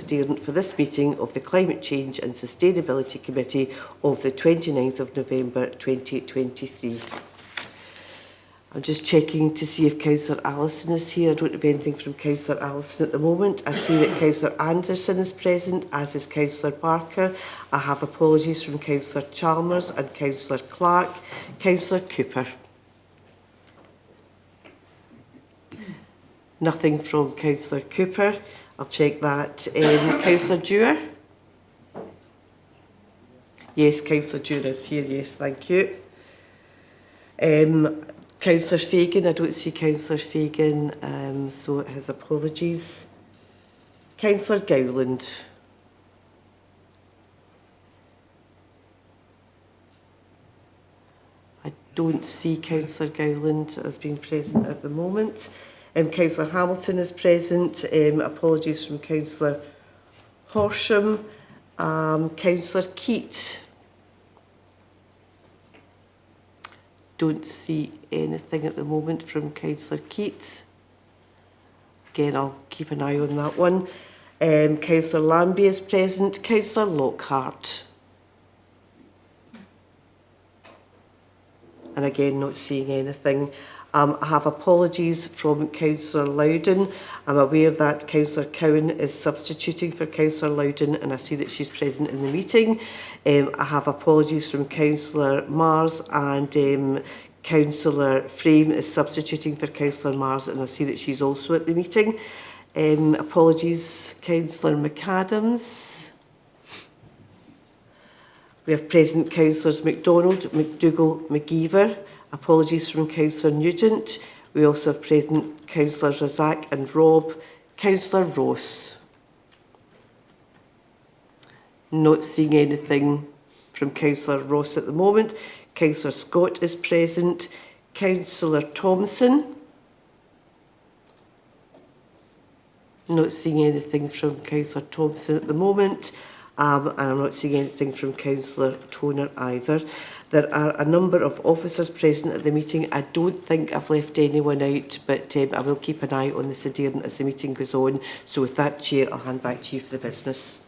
Dearden for this meeting of the Climate Change and Sustainability Committee of the 29th of November 2023. I'm just checking to see if Councillor Allison is here. I don't have anything from Councillor Allison at the moment. I see that Councillor Anderson is present, as is Councillor Barker. I have apologies from Councillor Chalmers and Councillor Clark. Councillor Cooper. Nothing from Councillor Cooper. I'll check that. Councillor Dewar? Yes, Councillor Dewar is here. Yes, thank you. Councillor Fagan, I don't see Councillor Fagan, so his apologies. Councillor Gowland. I don't see Councillor Gowland as being present at the moment. Councillor Hamilton is present. Apologies from Councillor Horsham. Councillor Keat. Don't see anything at the moment from Councillor Keat. Again, I'll keep an eye on that one. Councillor Lambie is present. Councillor Lockhart. And again, not seeing anything. I have apologies from Councillor Loudon. I'm aware that Councillor Cowan is substituting for Councillor Loudon, and I see that she's present in the meeting. I have apologies from Councillor Mars, and Councillor Frame is substituting for Councillor Mars, and I see that she's also at the meeting. Apologies, Councillor McAdams. We have present Councillors MacDonald, McDougall, McGeever. Apologies from Councillor Nugent. We also have present Councillors Razak and Robb. Councillor Ross. Not seeing anything from Councillor Ross at the moment. Councillor Scott is present. Councillor Thompson. Not seeing anything from Councillor Thompson at the moment. And I'm not seeing anything from Councillor Toner either. There are a number of officers present at the meeting. I don't think I've left anyone out, but I will keep an eye on the Dearden as the meeting goes on. So with that, Chair, I'll hand back to you for the business.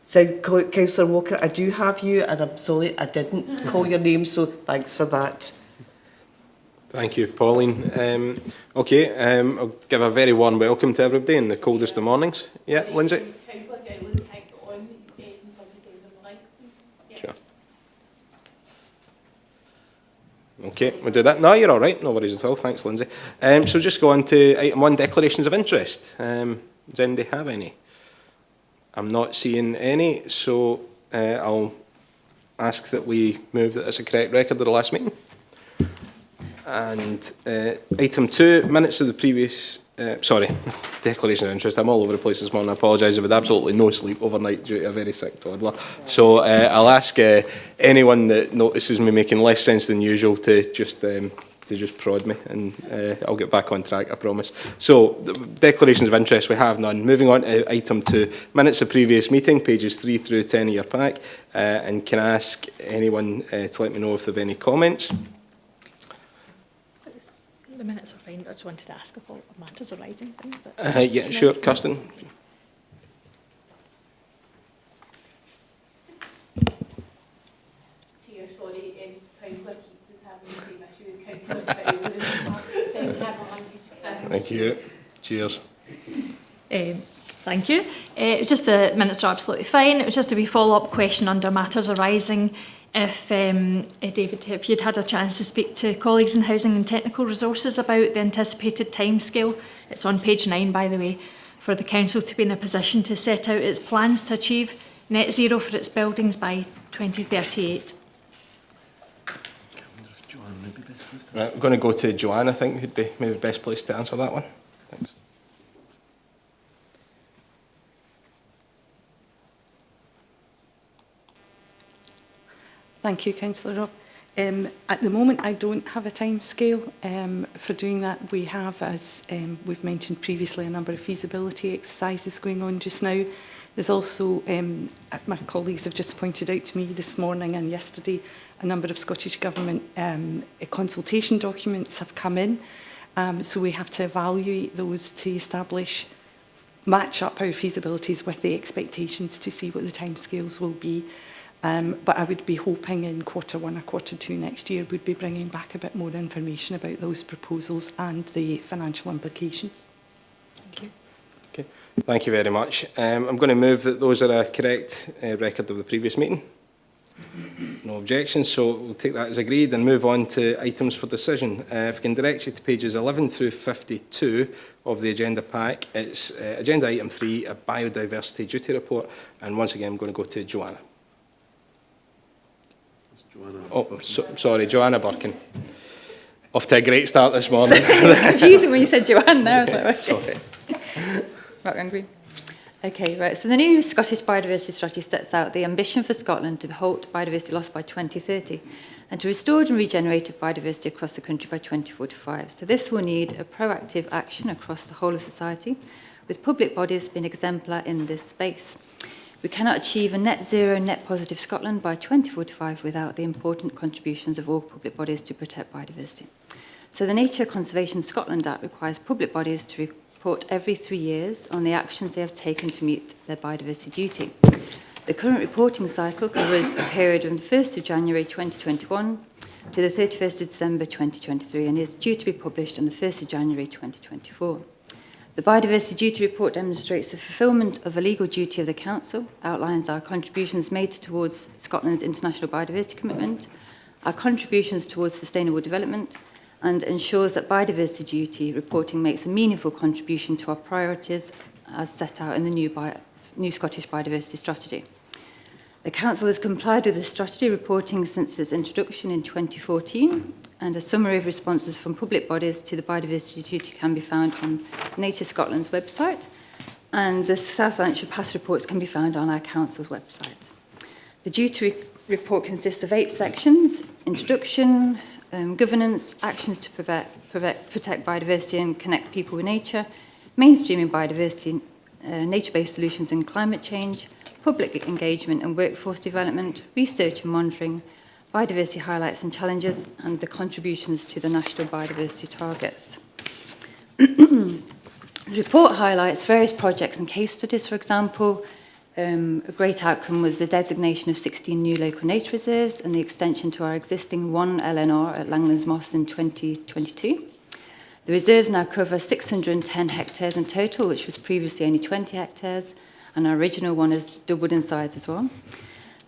So, Councillor Walker, I do have you, and I'm sorry I didn't call your name, so thanks for that. Thank you, Pauline. I'll give a very warm welcome to everybody in the coldest of mornings. Yeah, Lindsay? Councillor Gowland can't get on. Can somebody say them the mic, please? Yeah. Sure. Okay, we'll do that. No, you're all right. No worries at all. Thanks, Lindsay. So just go on to item 1, declarations of interest. Does anybody have any? I'm not seeing any, so I'll ask that we move that as a correct record of the last meeting. And item 2, minutes of the previous, declaration of interest. I'm all over the place this morning. I apologise. I've had absolutely no sleep overnight due to a very sick toddler. So I'll ask anyone that notices me making less sense than usual to just prod me, and I'll get back on track, I promise. So, declarations of interest, we have none. Moving on to item 2, minutes of previous meeting, pages 3 through 10 of your pack. And can I ask anyone to let me know if they have any comments? The minutes are fine, but I just wanted to ask if all matters arising. Yeah, sure, Kirsten. Chair, sorry, Councillor Keats is having the same issue as Councillor Gowland. Thank you. Cheers. Thank you. Just the minutes are absolutely fine. It was just a wee follow-up question under matters arising. If David, if you'd had a chance to speak to colleagues in Housing and Technical Resources about the anticipated timescale, it's on page 9, by the way, for the Council to be in a position to set out its plans to achieve net zero for its buildings by 2038. Right, we're going to go to Joanne, I think, who'd be maybe the best place to answer that one. Thanks. Thank you, Councillor Robb. At the moment, I don't have a time scale for doing that. We have, as we've mentioned previously, a number of feasibility exercises going on just now. There's also, my colleagues have just pointed out to me this morning and yesterday, a number of Scottish Government consultation documents have come in. So we have to evaluate those to establish match up our feasibilities with the expectations to see what the timescales will be. But I would be hoping in quarter 1 or quarter 2 next year we'd be bringing back a bit more information about those proposals and the financial implications. Thank you. Okay. Thank you very much. I'm going to move that those are a correct record of the previous meeting. No objections, so we'll take that as agreed and move on to items for decision. If I can direct you to pages 11 through 52 of the agenda pack, it's agenda item 3, a biodiversity duty report, and once again I'm going to go to Joanna. Sorry, Joanna Birkin. Off to a great start this morning. It was confusing when you said Joanne there. I was like, Sorry. right, I'm green. Okay, right. So the new Scottish Biodiversity Strategy sets out the ambition for Scotland to halt biodiversity loss by 2030 and to restore and regenerate biodiversity across the country by 2045. So this will need a proactive action across the whole of society, with public bodies being exemplar in this space. We cannot achieve a net zero, net positive Scotland by 2045 without the important contributions of all public bodies to protect biodiversity. So the Nature Conservation Scotland Act requires public bodies to report every 3 years on the actions they have taken to meet their biodiversity duty. The current reporting cycle covers a period from the 1st of January 2021 to the 31st of December 2023 and is due to be published on the 1st of January 2024. The Biodiversity Duty Report demonstrates the fulfilment of a legal duty of the Council, outlines our contributions made towards Scotland's international biodiversity commitment, our contributions towards sustainable development, and ensures that biodiversity duty reporting makes a meaningful contribution to our priorities as set out in the new Scottish Biodiversity Strategy. The Council has complied with the strategy reporting since its introduction in 2014, and a summary of responses from public bodies to the biodiversity duty can be found on Nature Scotland's website, and the South Lanarkshire past reports can be found on our Council's website. The duty report consists of 8 sections: introduction, governance, actions to protect biodiversity and connect people with nature, mainstreaming biodiversity, nature-based solutions and climate change, public engagement and workforce development, research and monitoring, biodiversity highlights and challenges, and the contributions to the national biodiversity targets. The report highlights various projects and case studies. For example, a great outcome was the designation of 16 new local nature reserves and the extension to our existing 1 LNR at Langlands Moss in 2022. The reserves now cover 610 hectares in total, which was previously only 20 hectares, and our original one has doubled in size as well.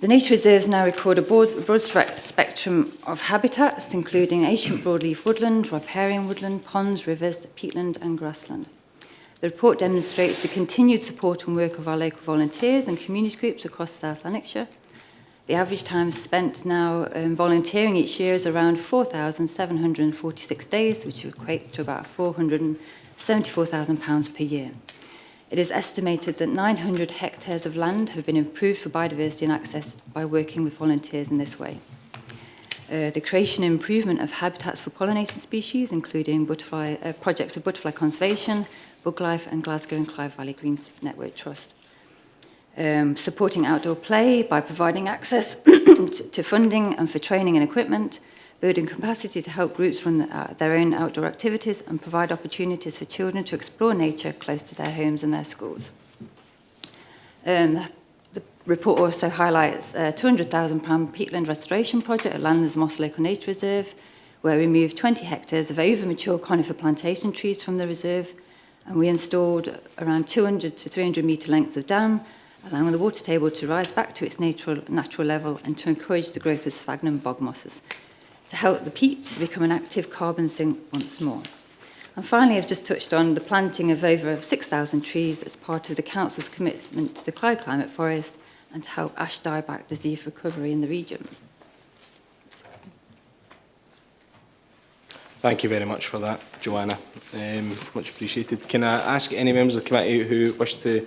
The nature reserves now record a broad spectrum of habitats, including ancient broadleaf woodland, riparian woodland, ponds, rivers, peatland and grassland. The report demonstrates the continued support and work of our local volunteers and community groups across South Lanarkshire. The average time spent now volunteering each year is around 4,746 days, which equates to about £474,000 per year. It is estimated that 900 hectares of land have been improved for biodiversity and access by working with volunteers in this way. The creation and improvement of habitats for pollinating species, including projects of butterfly conservation, bug life, and Glasgow and Clyde Valley Greens Network Trust. Supporting outdoor play by providing access to funding and for training and equipment, building capacity to help groups run their own outdoor activities and provide opportunities for children to explore nature close to their homes and their schools. The report also highlights a £200,000 peatland restoration project at Langlands Moss Local Nature Reserve, where we moved 20 hectares of over-mature conifer plantation trees from the reserve, and we installed around 200 to 300 metre length of dam, allowing the water table to rise back to its natural level and to encourage the growth of sphagnum bog mosses, to help the peat to become an active carbon sink once more. And finally, I've just touched on the planting of over 6,000 trees as part of the Council's commitment to the Clyde Climate Forest and to help ash dieback disease recovery in the region. Thank you very much for that, Joanna. Much appreciated. Can I ask any members of the committee who wish to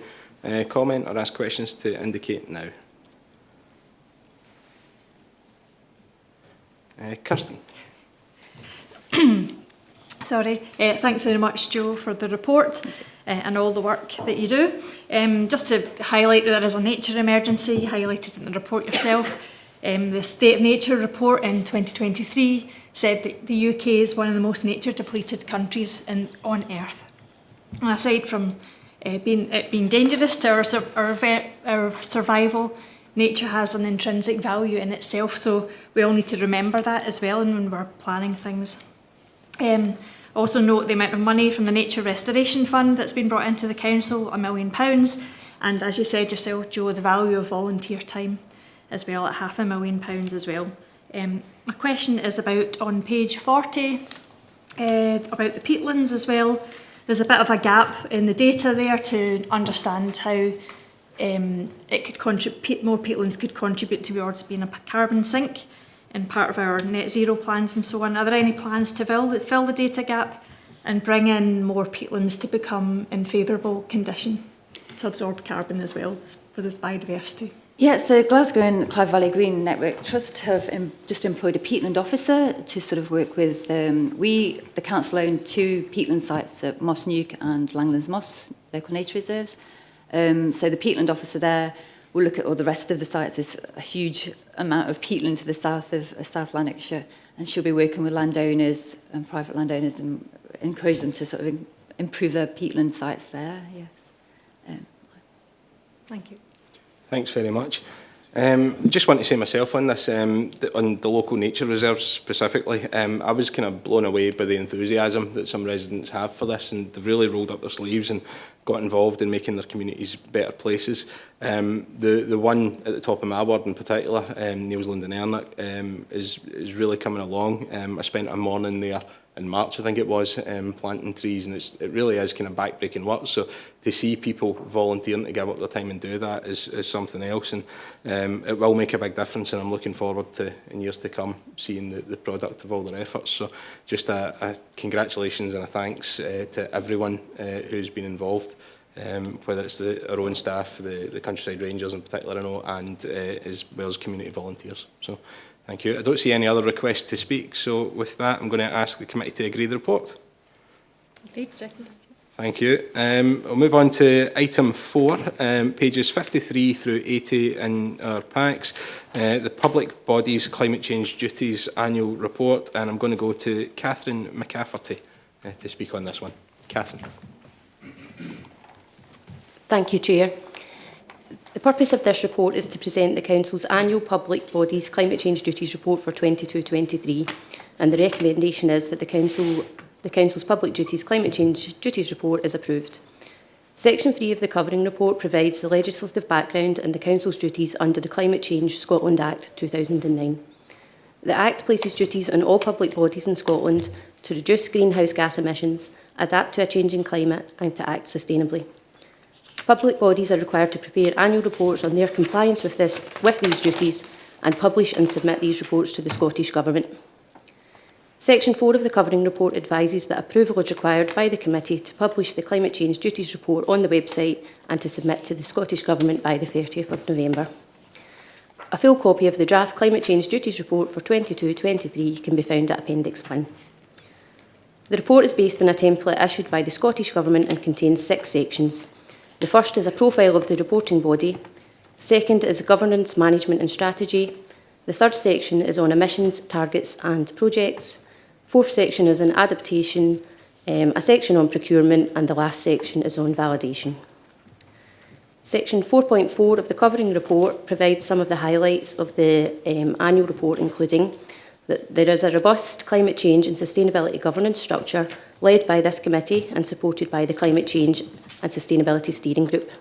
comment or ask questions to indicate now? Kirsten. Sorry. Thanks very much, Joe, for the report and all the work that you do. Just to highlight that there is a nature emergency, highlighted in the report yourself. The State of Nature report in 2023 said that the UK is one of the most nature depleted countries on earth. And aside from being dangerous to our survival. Nature has an intrinsic value in itself, so we all need to remember that as well when we're planning things. Also note the amount of money from the Nature Restoration Fund that's been brought into the council, £1 million, and as you said yourself, Joe, the value of volunteer time as well at £500,000 as well. My question is about on page 40, about the peatlands as well. There's a bit of a gap in the data there to understand how it could contribute, more peatlands could contribute towards being a carbon sink in part of our net zero plans and so on. Are there any plans to fill the data gap and bring in more peatlands to become in favourable condition to absorb carbon as well for the biodiversity? Yeah, so Glasgow and Clyde Valley Green Network Trust have just employed a peatland officer to sort of work with, the council own 2 peatland sites at Moss Nuke and Langlands Moss, local nature reserves. So the peatland officer there will look at all the rest of the sites. There's a huge amount of peatland to the south of South Lanarkshire, and she'll be working with landowners and private landowners and encourage them to sort of improve their peatland sites there. Yeah. Thank you. Thanks very much. Just want to say myself on this, on the local nature reserves specifically, I was kind of blown away by the enthusiasm that some residents have for this, and they've really rolled up their sleeves and got involved in making their communities better places. The one at the top of my ward in particular, Neilsland and Ernock, is really coming along. I spent a morning there in March, I think it was, planting trees, and it really is kind of backbreaking work. So to see people volunteering to give up their time and do that is something else, and it will make a big difference, and I'm looking forward to, in years to come, seeing the product of all their efforts. So just a congratulations and a thanks to everyone who's been involved, whether it's our own staff, the Countryside Rangers in particular, I know, and as well as community volunteers. So thank you. I don't see any other requests to speak, so with that I'm going to ask the committee to agree the report. Agreed, second. Thank you. We'll move on to item 4, pages 53 through 80 in our packs, the Public Bodies Climate Change Duties Annual Report, and I'm going to go to Catherine McCafferty to speak on this one. Catherine. Thank you, Chair. The purpose of this report is to present the Council's annual Public Bodies Climate Change Duties Report for 22-23, and the recommendation is that the Council's Public Duties Climate Change Duties Report is approved. Section 3 of the covering report provides the legislative background and the Council's duties under the Climate Change Scotland Act 2009. The Act places duties on all public bodies in Scotland to reduce greenhouse gas emissions, adapt to a changing climate and to act sustainably. Public bodies are required to prepare annual reports on their compliance with these duties and publish and submit these reports to the Scottish Government. Section 4 of the covering report advises that approval is required by the committee to publish the Climate Change Duties Report on the website and to submit to the Scottish Government by the 30th of November. A full copy of the draft Climate Change Duties Report for 22-23 can be found at Appendix 1. The report is based on a template issued by the Scottish Government and contains 6 sections. The first is a profile of the reporting body. Second is governance, management and strategy. The third section is on emissions, targets and projects. Fourth section is on adaptation, a section on procurement, and the last section is on validation. Section 4.4 of the covering report provides some of the highlights of the annual report, including that there is a robust climate change and sustainability governance structure led by this committee and supported by the Climate Change and Sustainability Steering Group.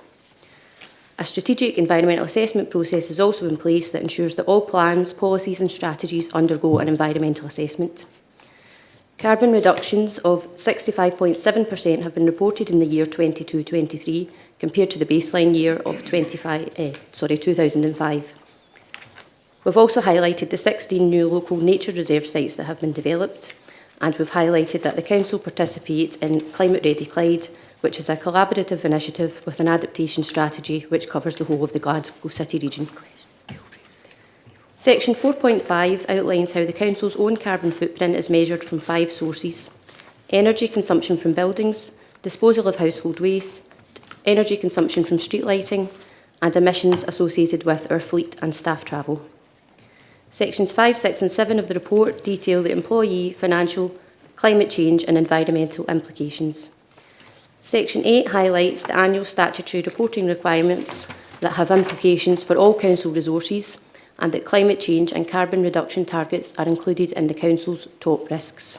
A strategic environmental assessment process is also in place that ensures that all plans, policies and strategies undergo an environmental assessment. Carbon reductions of 65.7% have been reported in the year 22-23 compared to the baseline year of 2005. We've also highlighted the 16 new local nature reserve sites that have been developed, and we've highlighted that the Council participates in Climate Ready Clyde, which is a collaborative initiative with an adaptation strategy which covers the whole of the Glasgow City region. Section 4.5 outlines how the Council's own carbon footprint is measured from 5 sources: energy consumption from buildings, disposal of household waste, energy consumption from street lighting, and emissions associated with our fleet and staff travel. Sections 5, 6 and 7 of the report detail the employee, financial, climate change and environmental implications. Section 8 highlights the annual statutory reporting requirements that have implications for all council resources, and that climate change and carbon reduction targets are included in the council's top risks.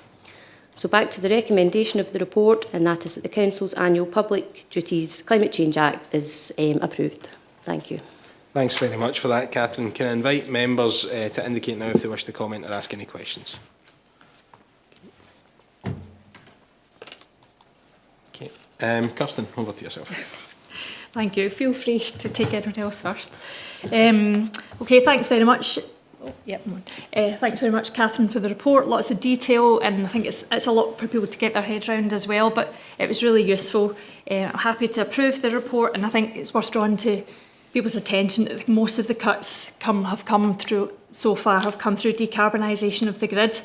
So back to the recommendation of the report, and that is that the council's annual Public Duties Climate Change Act is approved. Thank you. Thanks very much for that, Catherine. Can I invite members to indicate now if they wish to comment or ask any questions? Okay. Kirsten, over to yourself. Thank you. Feel free to take anyone else first. Okay, thanks very much. Oh, yep. Thanks very much, Catherine, for the report. Lots of detail, and I think it's a lot for people to get their heads around as well, but it was really useful. I'm happy to approve the report, and I think it's worth drawing to people's attention that most of the cuts have come through decarbonisation of the grid.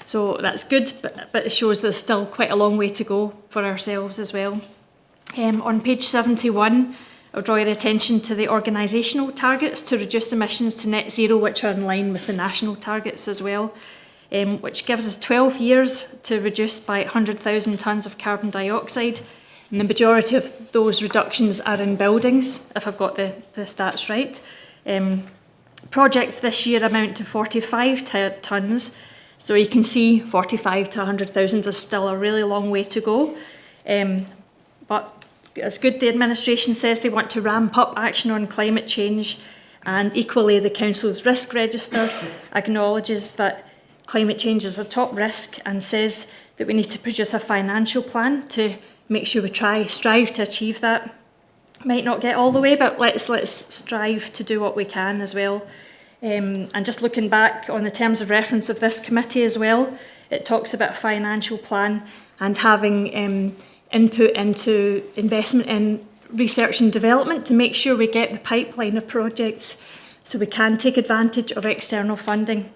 So that's good, but it shows there's still quite a long way to go for ourselves as well. On page 71, I'll draw your attention to the organisational targets to reduce emissions to net zero, which are in line with the national targets as well, which gives us 12 years to reduce by 100,000 tonnes of carbon dioxide. And the majority of those reductions are in buildings, if I've got the stats right. Projects this year amount to 45 tonnes, so you can see 45 to 100,000 is still a really long way to go. But it's good the administration says they want to ramp up action on climate change, and equally the council's risk register acknowledges that climate change is a top risk and says that we need to produce a financial plan to make sure we strive to achieve that. Might not get all the way, but let's strive to do what we can as well. And just looking back on the terms of reference of this committee as well, it talks about a financial plan and having input into investment in research and development to make sure we get the pipeline of projects so we can take advantage of external funding.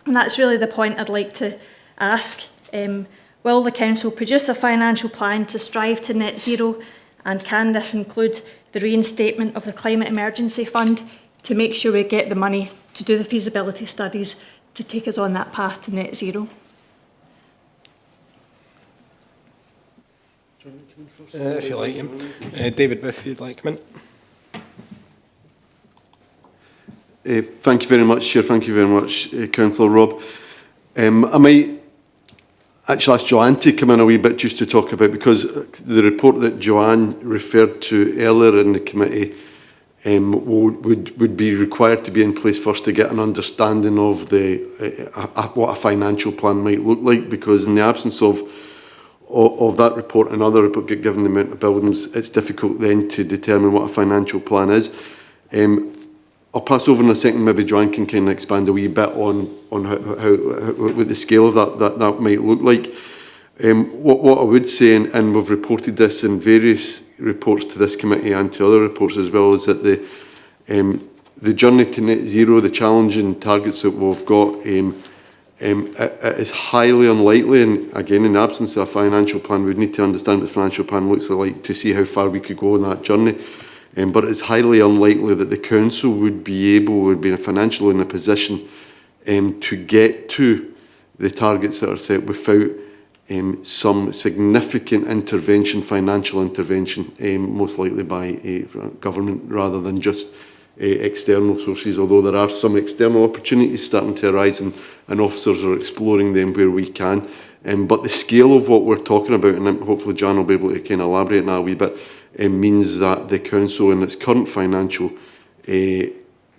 And that's really the point I'd like to ask. Will the council produce a financial plan to strive to net zero, and can this include the reinstatement of the Climate Emergency Fund to make sure we get the money to do the feasibility studies to take us on that path to net zero? If you like him. David Booth, you'd like him in. Thank you very much, Chair. Thank you very much, Councillor Rob. I might actually ask Joanne to come in a wee bit just to talk about, because the report that Joanne referred to earlier in the committee would be required to be in place first to get an understanding of what a financial plan might look like, because in the absence of that report and other report, given the amount of buildings, it's difficult then to determine what a financial plan is. I'll pass over in a second. Maybe Joanne can kind of expand a wee bit on how what the scale of that might look like. What I would say, and we've reported this in various reports to this committee and to other reports as well, is that the journey to net zero, the challenging targets that we've got, is highly unlikely, and again, in the absence of a financial plan, we'd need to understand what the financial plan looks like to see how far we could go on that journey. But it's highly unlikely that the council would be financially in a position to get to the targets that are set without some significant intervention, financial intervention, most likely by government rather than just external sources, although there are some external opportunities starting to arise, and officers are exploring them where we can. But the scale of what we're talking about, and hopefully John will be able to kind of elaborate on that a wee bit, means that the council in its current financial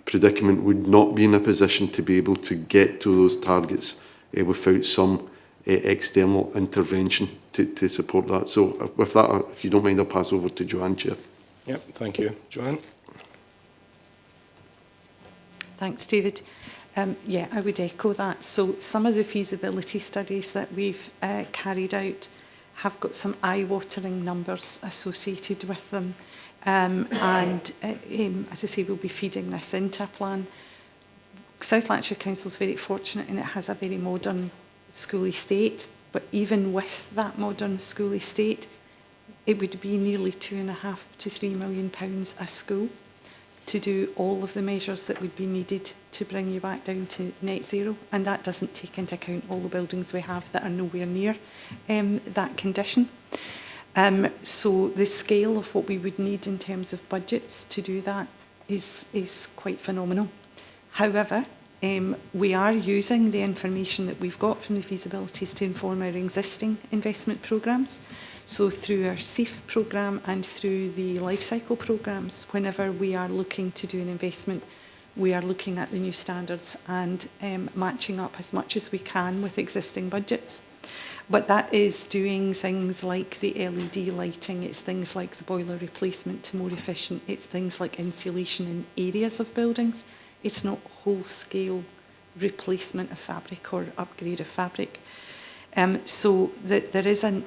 predicament would not be in a position to be able to get to those targets without some external intervention to support that. So with that, if you don't mind, I'll pass over to Joanne, Chair. Yep, thank you. Joanne? Thanks, David. Yeah, I would echo that. So some of the feasibility studies that we've carried out have got some eye-watering numbers associated with them. And as I say, we'll be feeding this into a plan. South Lanarkshire Council is very fortunate in it has a very modern school estate, but even with that modern school estate, it would be nearly £2.5 to £3 million a school to do all of the measures that would be needed to bring you back down to net zero, and that doesn't take into account all the buildings we have that are nowhere near that condition. So the scale of what we would need in terms of budgets to do that is quite phenomenal. However, we are using the information that we've got from the feasibilities to inform our existing investment programmes. So through our CEIF programme and through the life cycle programmes, whenever we are looking to do an investment, we are looking at the new standards and matching up as much as we can with existing budgets. But that is doing things like the LED lighting, it's things like the boiler replacement to more efficient, it's things like insulation in areas of buildings. It's not whole-scale replacement of fabric or upgrade of fabric. So there is a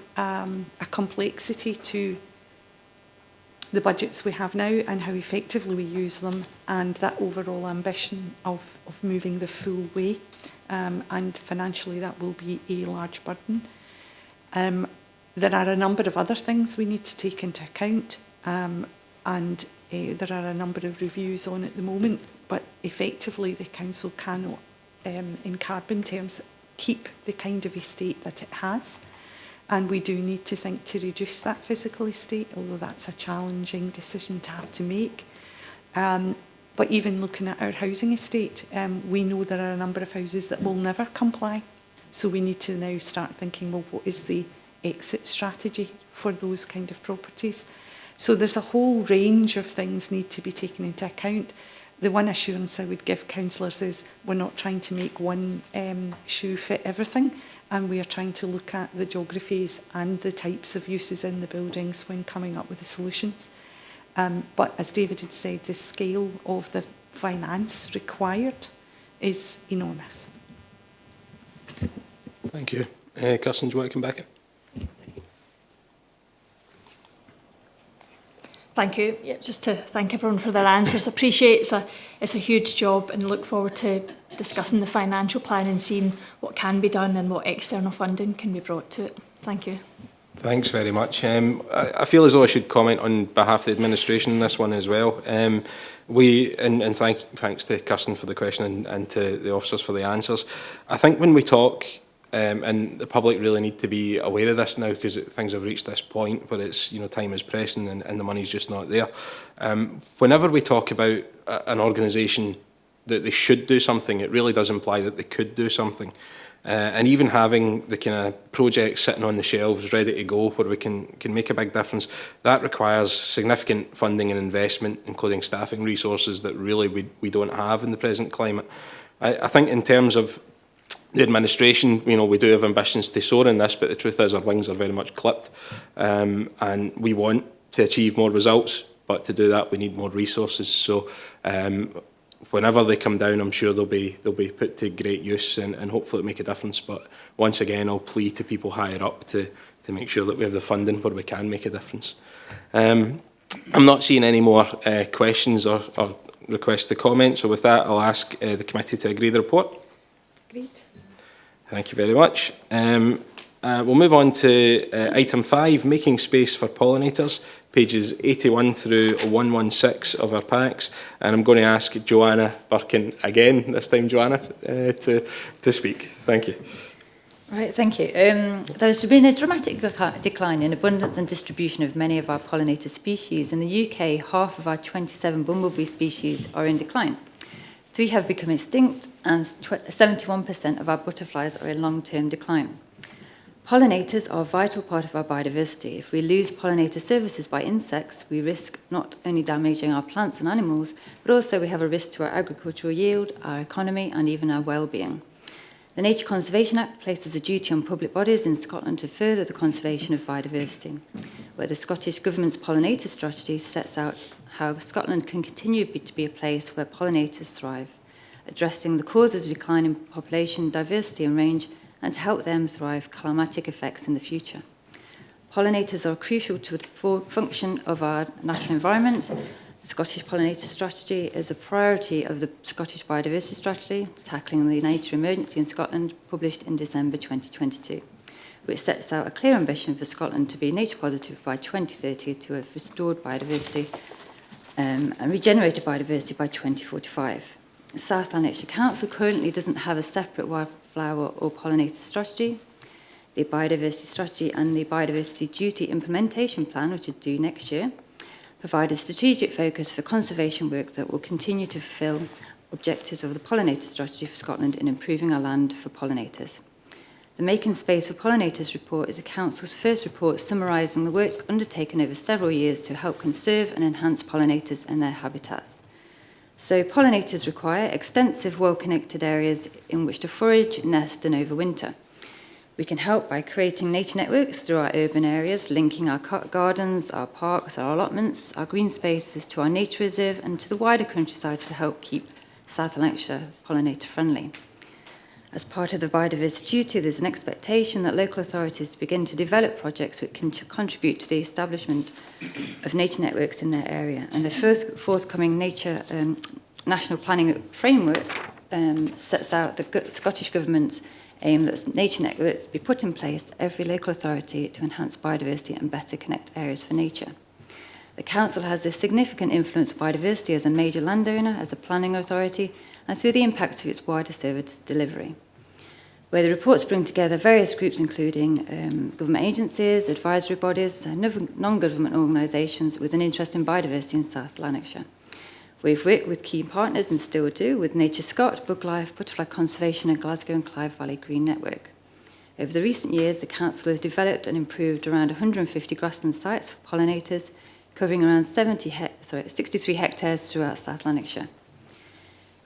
complexity to the budgets we have now and how effectively we use them, and that overall ambition of moving the full way. And financially that will be a large burden. There are a number of other things we need to take into account, and there are a number of reviews on at the moment, but effectively the council cannot, in carbon terms, keep the kind of estate that it has. And we do need to think to reduce that physical estate, although that's a challenging decision to have to make. But even looking at our housing estate, we know there are a number of houses that will never comply. So we need to now start thinking, well, what is the exit strategy for those kind of properties? So there's a whole range of things need to be taken into account. The one assurance I would give councillors is we're not trying to make one shoe fit everything, and we are trying to look at the geographies and the types of uses in the buildings when coming up with the solutions. But as David had said, the scale of the finance required is enormous. Thank you. Kirsten, do you want to come back in? Thank you. Yeah, just to thank everyone for their answers. Appreciate it's a huge job, and look forward to discussing the financial plan and seeing what can be done and what external funding can be brought to it. Thank you. Thanks very much. I feel as though I should comment on behalf of the administration on this one as well. Thanks to Kirsten for the question and to the officers for the answers. I think when we talk, and the public really need to be aware of this now, because things have reached this point where it's, time is pressing and the money's just not there. Whenever we talk about an organisation that they should do something, it really does imply that they could do something. And even having the kind of projects sitting on the shelves ready to go where we can make a big difference, that requires significant funding and investment, including staffing resources that really we don't have in the present climate. I think in terms of the administration, we do have ambitions to soar in this, but the truth is our wings are very much clipped. And we want to achieve more results, but to do that we need more resources. So whenever they come down, I'm sure they'll be put to great use and hopefully make a difference. But once again, I'll plead to people higher up to make sure that we have the funding where we can make a difference. I'm not seeing any more questions or requests to comment. So with that, I'll ask the committee to agree the report. Agreed. Thank you very much. We'll move on to item 5, making space for pollinators, pages 81 through 116 of our packs. And I'm going to ask Joanna Birkin again, this time Joanna, to speak. Thank you. Right, thank you. There's been a dramatic decline in abundance and distribution of many of our pollinator species. In the UK, half of our 27 bumblebee species are in decline. 3 have become extinct, and 71% of our butterflies are in long-term decline. Pollinators are a vital part of our biodiversity. If we lose pollinator services by insects, we risk not only damaging our plants and animals, but also we have a risk to our agricultural yield, our economy, and even our well-being. The Nature Conservation Act places a duty on public bodies in Scotland to further the conservation of biodiversity, where the Scottish Government's pollinator strategy sets out how Scotland can continue to be a place where pollinators thrive, addressing the causes of decline in population, diversity and range, and to help them thrive climatic effects in the future. Pollinators are crucial to the function of our natural environment. The Scottish Pollinator Strategy is a priority of the Scottish Biodiversity Strategy, tackling the nature emergency in Scotland, published in December 2022, which sets out a clear ambition for Scotland to be nature positive by 2030, to have restored biodiversity and regenerated biodiversity by 2045. South Lanarkshire Council currently doesn't have a separate wildflower or pollinator strategy. the Biodiversity Strategy and the Biodiversity Duty Implementation Plan, which is due next year, provide a strategic focus for conservation work that will continue to fulfil objectives of the Pollinator Strategy for Scotland in improving our land for pollinators. The Making Space for Pollinators report is the Council's first report summarising the work undertaken over several years to help conserve and enhance pollinators and their habitats. So pollinators require extensive, well-connected areas in which to forage, nest and overwinter. We can help by creating nature networks through our urban areas, linking our gardens, our parks, our allotments, our green spaces to our nature reserve and to the wider countryside to help keep South Lanarkshire pollinator friendly. As part of the biodiversity duty, there's an expectation that local authorities begin to develop projects which can contribute to the establishment of nature networks in their area. And the first forthcoming nature national planning framework sets out the Scottish Government's aim that nature networks be put in place every local authority to enhance biodiversity and better connect areas for nature. The Council has a significant influence on biodiversity as a major landowner, as a planning authority, and through the impacts of its wider service delivery, where the reports bring together various groups including government agencies, advisory bodies and non-government organisations with an interest in biodiversity in South Lanarkshire. We've worked with key partners and still do with Nature Scot, Buglife, Butterfly Conservation and Glasgow and Clive Valley Green Network. Over the recent years, the Council has developed and improved around 150 grassland sites for pollinators, covering around 63 hectares throughout South Lanarkshire.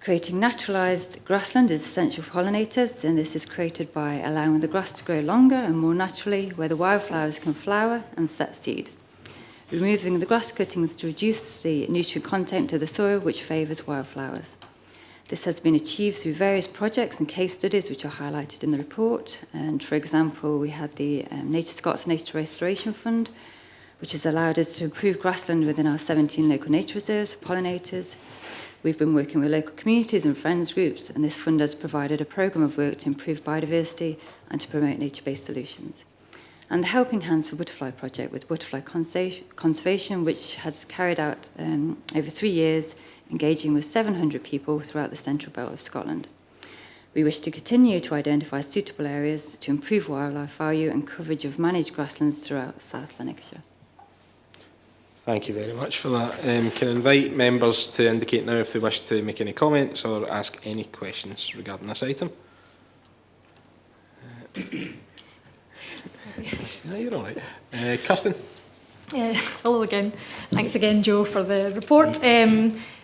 Creating naturalised grassland is essential for pollinators, and this is created by allowing the grass to grow longer and more naturally where the wildflowers can flower and set seed. Removing the grass cuttings to reduce the nutrient content of the soil, which favours wildflowers. This has been achieved through various projects and case studies which are highlighted in the report. And for example, we had the Nature Scots Nature Restoration Fund, which has allowed us to improve grassland within our 17 local nature reserves for pollinators. We've been working with local communities and friends groups, and this fund has provided a programme of work to improve biodiversity and to promote nature-based solutions. And the Helping Hands for Butterfly project with Butterfly Conservation, which has carried out over 3 years, engaging with 700 people throughout the central belt of Scotland. We wish to continue to identify suitable areas to improve wildlife value and coverage of managed grasslands throughout South Lanarkshire. Thank you very much for that. Can I invite members to indicate now if they wish to make any comments or ask any questions regarding this item? No, you're all right. Kirsten? Hello again. Thanks again, Joe, for the report.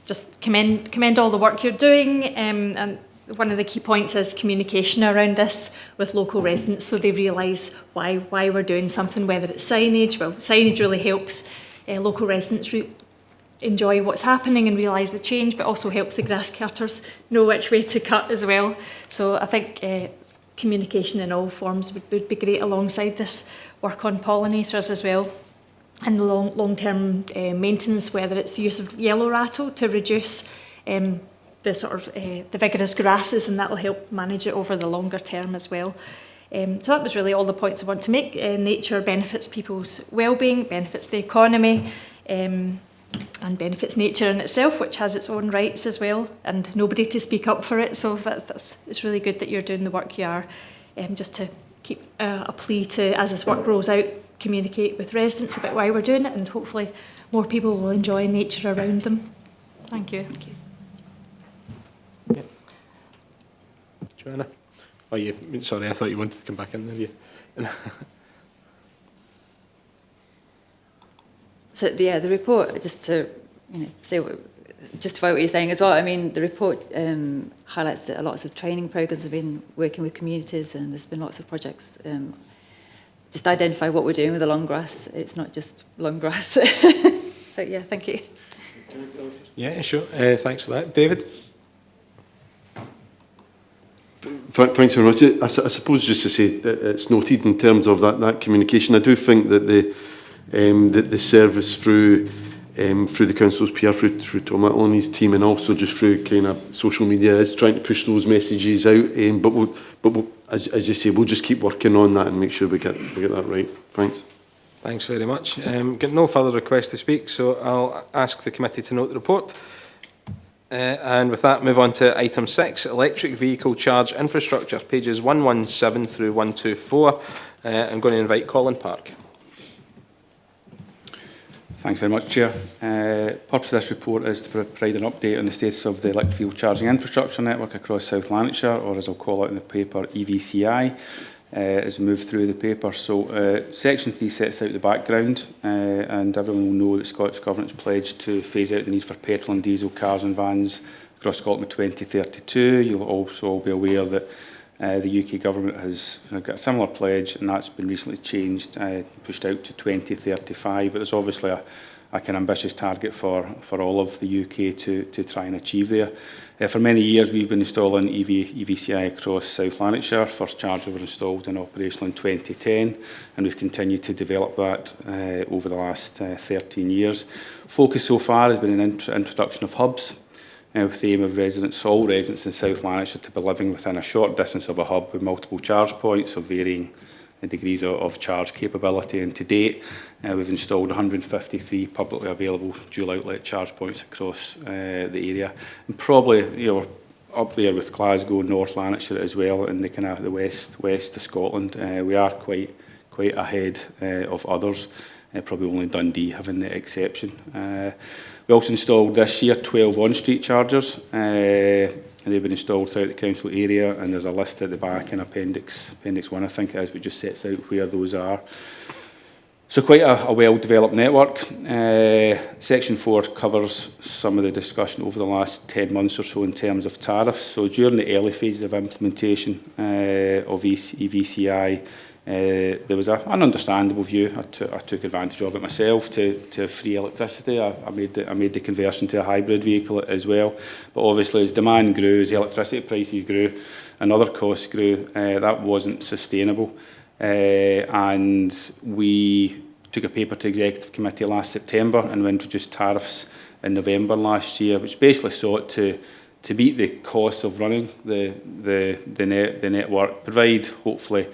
Just commend all the work you're doing. And one of the key points is communication around this with local residents so they realise why we're doing something, whether it's signage. Well, signage really helps local residents enjoy what's happening and realise the change, but also helps the grass cutters know which way to cut as well. So I think communication in all forms would be great alongside this work on pollinators as well. And the long-term maintenance, whether it's the use of yellow rattle to reduce the sort of the vigorous grasses, and that will help manage it over the longer term as well. So that was really all the points I want to make. Nature benefits people's well-being, benefits the economy, and benefits nature in itself, which has its own rights as well, and nobody to speak up for it. So it's really good that you're doing the work you are, just to keep a plea to, as this work rolls out, communicate with residents about why we're doing it, and hopefully more people will enjoy nature around them. Thank you. Thank you. Yeah. Joanna? Oh, sorry, I thought you wanted to come back in there. Yeah. So yeah, the report, just to justify what you're saying as well, I mean, the report highlights that lots of training programs have been working with communities, and there's been lots of projects just identify what we're doing with the long grass. It's not just long grass. So yeah, thank you. Yeah, sure. Thanks for that. David? Thanks very much. I suppose just to say that it's noted in terms of that communication. I do think that the service through the council's PR, through Tom Attle and his team, and also just through kind of social media, is trying to push those messages out. But we'll, as you say, we'll just keep working on that and make sure we get that right. Thanks. Thanks very much. Got no further requests to speak, so I'll ask the committee to note the report. And with that, move on to item 6, electric vehicle charge infrastructure, pages 117 through 124. I'm going to invite Colin Park. Thanks very much, Chair. Purpose of this report is to provide an update on the status of the electric vehicle charging infrastructure network across South Lanarkshire, or as I'll call it in the paper, EVCI, as we move through the paper. So Section 3 sets out the background, and everyone will know that Scottish Government's pledged to phase out the need for petrol and diesel cars and vans across Scotland by 2032. You'll also all be aware that the UK Government has got a similar pledge, and that's been recently changed, pushed out to 2035. But there's obviously a kind of ambitious target for all of the UK to try and achieve there. For many years, we've been installing EVCI across South Lanarkshire. First chargers were installed and operational in 2010, and we've continued to develop that over the last 13 years. Focus so far has been an introduction of hubs, with the aim of all residents in South Lanarkshire to be living within a short distance of a hub with multiple charge points of varying degrees of charge capability. And to date, we've installed 153 publicly available dual outlet charge points across the area, and probably up there with Glasgow, North Lanarkshire as well, in the kind of the west of Scotland. We are quite ahead of others. Probably only Dundee having the exception. We also installed this year 12 on-street chargers. They've been installed throughout the council area, and there's a list at the back in Appendix 1, I think it is, which just sets out where those are. So quite a well-developed network. Section 4 covers some of the discussion over the last 10 months or so in terms of tariffs. So during the early phases of implementation of EVCI, there was an understandable view. I took advantage of it myself to free electricity. I made the conversion to a hybrid vehicle as well. But obviously, as demand grew, as the electricity prices grew, and other costs grew, that wasn't sustainable. And we took a paper to Executive Committee last September, and we introduced tariffs in November last year, which basically sought to meet the costs of running the network, provide hopefully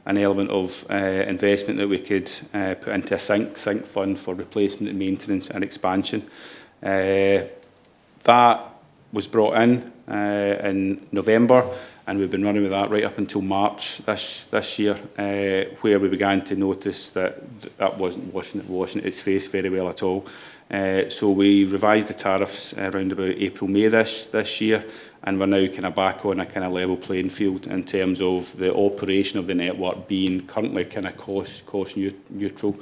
an element of investment that we could put into a sink fund for replacement and maintenance and expansion. That was brought in November, and we've been running with that right up until March this year, where we began to notice that wasn't washing its face very well at all. So we revised the tariffs around about April, May this year, and we're now kind of back on a kind of level playing field in terms of the operation of the network being currently kind of cost neutral,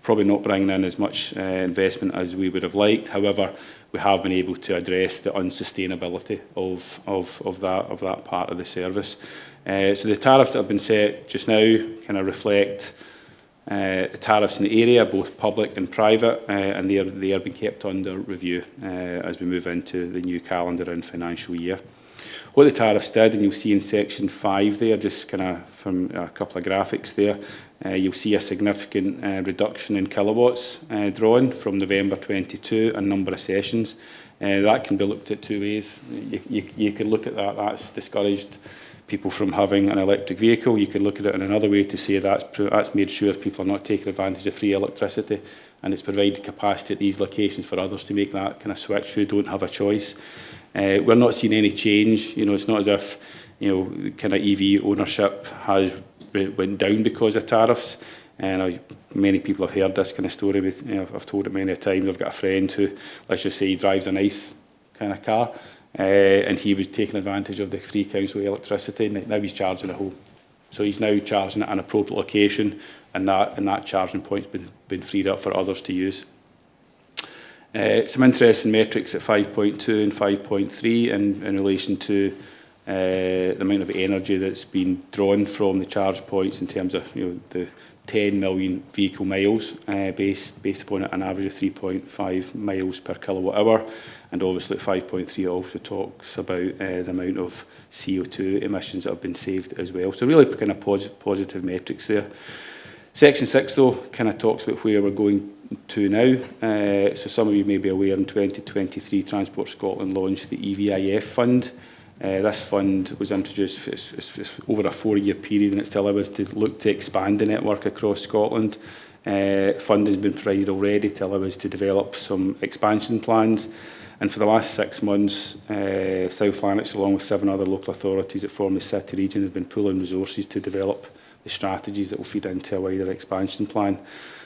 probably not bringing in as much investment as we would have liked. However, we have been able to address the unsustainability of that part of the service. So the tariffs that have been set just now kind of reflect the tariffs in the area, both public and private, and they are being kept under review as we move into the new calendar and financial year. What the tariffs did, and you'll see in Section 5 there, just kind of from a couple of graphics there, you'll see a significant reduction in kilowatts drawn from November 22, a number of sessions. That can be looked at two ways. You can look at that, that's discouraged people from having an electric vehicle. You can look at it in another way to say that's made sure people are not taking advantage of free electricity, and it's provided capacity at these locations for others to make that kind of switch who don't have a choice. We're not seeing any change. It's not as if kind of EV ownership has went down because of tariffs. And many people have heard this kind of story. I've told it many times. I've got a friend who, let's just say, he drives a nice kind of car. And he was taking advantage of the free council electricity, and now he's charging at home. So he's now charging at an appropriate location, and that charging point's been freed up for others to use. Some interesting metrics at 5.2 and 5.3 in relation to the amount of energy that's been drawn from the charge points in terms of the 10 million vehicle miles based upon an average of 3.5 miles per kilowatt hour. And obviously 5.3 also talks about the amount of CO2 emissions that have been saved as well. So really kind of positive metrics there. Section 6 though kind of talks about where we're going to now. So some of you may be aware in 2023 Transport Scotland launched the EVIF fund. This fund was introduced it's over a 4-year period, and it's to allow us to look to expand the network across Scotland. Funding has been provided already to allow us to develop some expansion plans. And for the last 6 months, South Lanarkshire, along with 7 other local authorities that form the city region, have been pooling resources to develop the strategies that will feed into a wider expansion plan.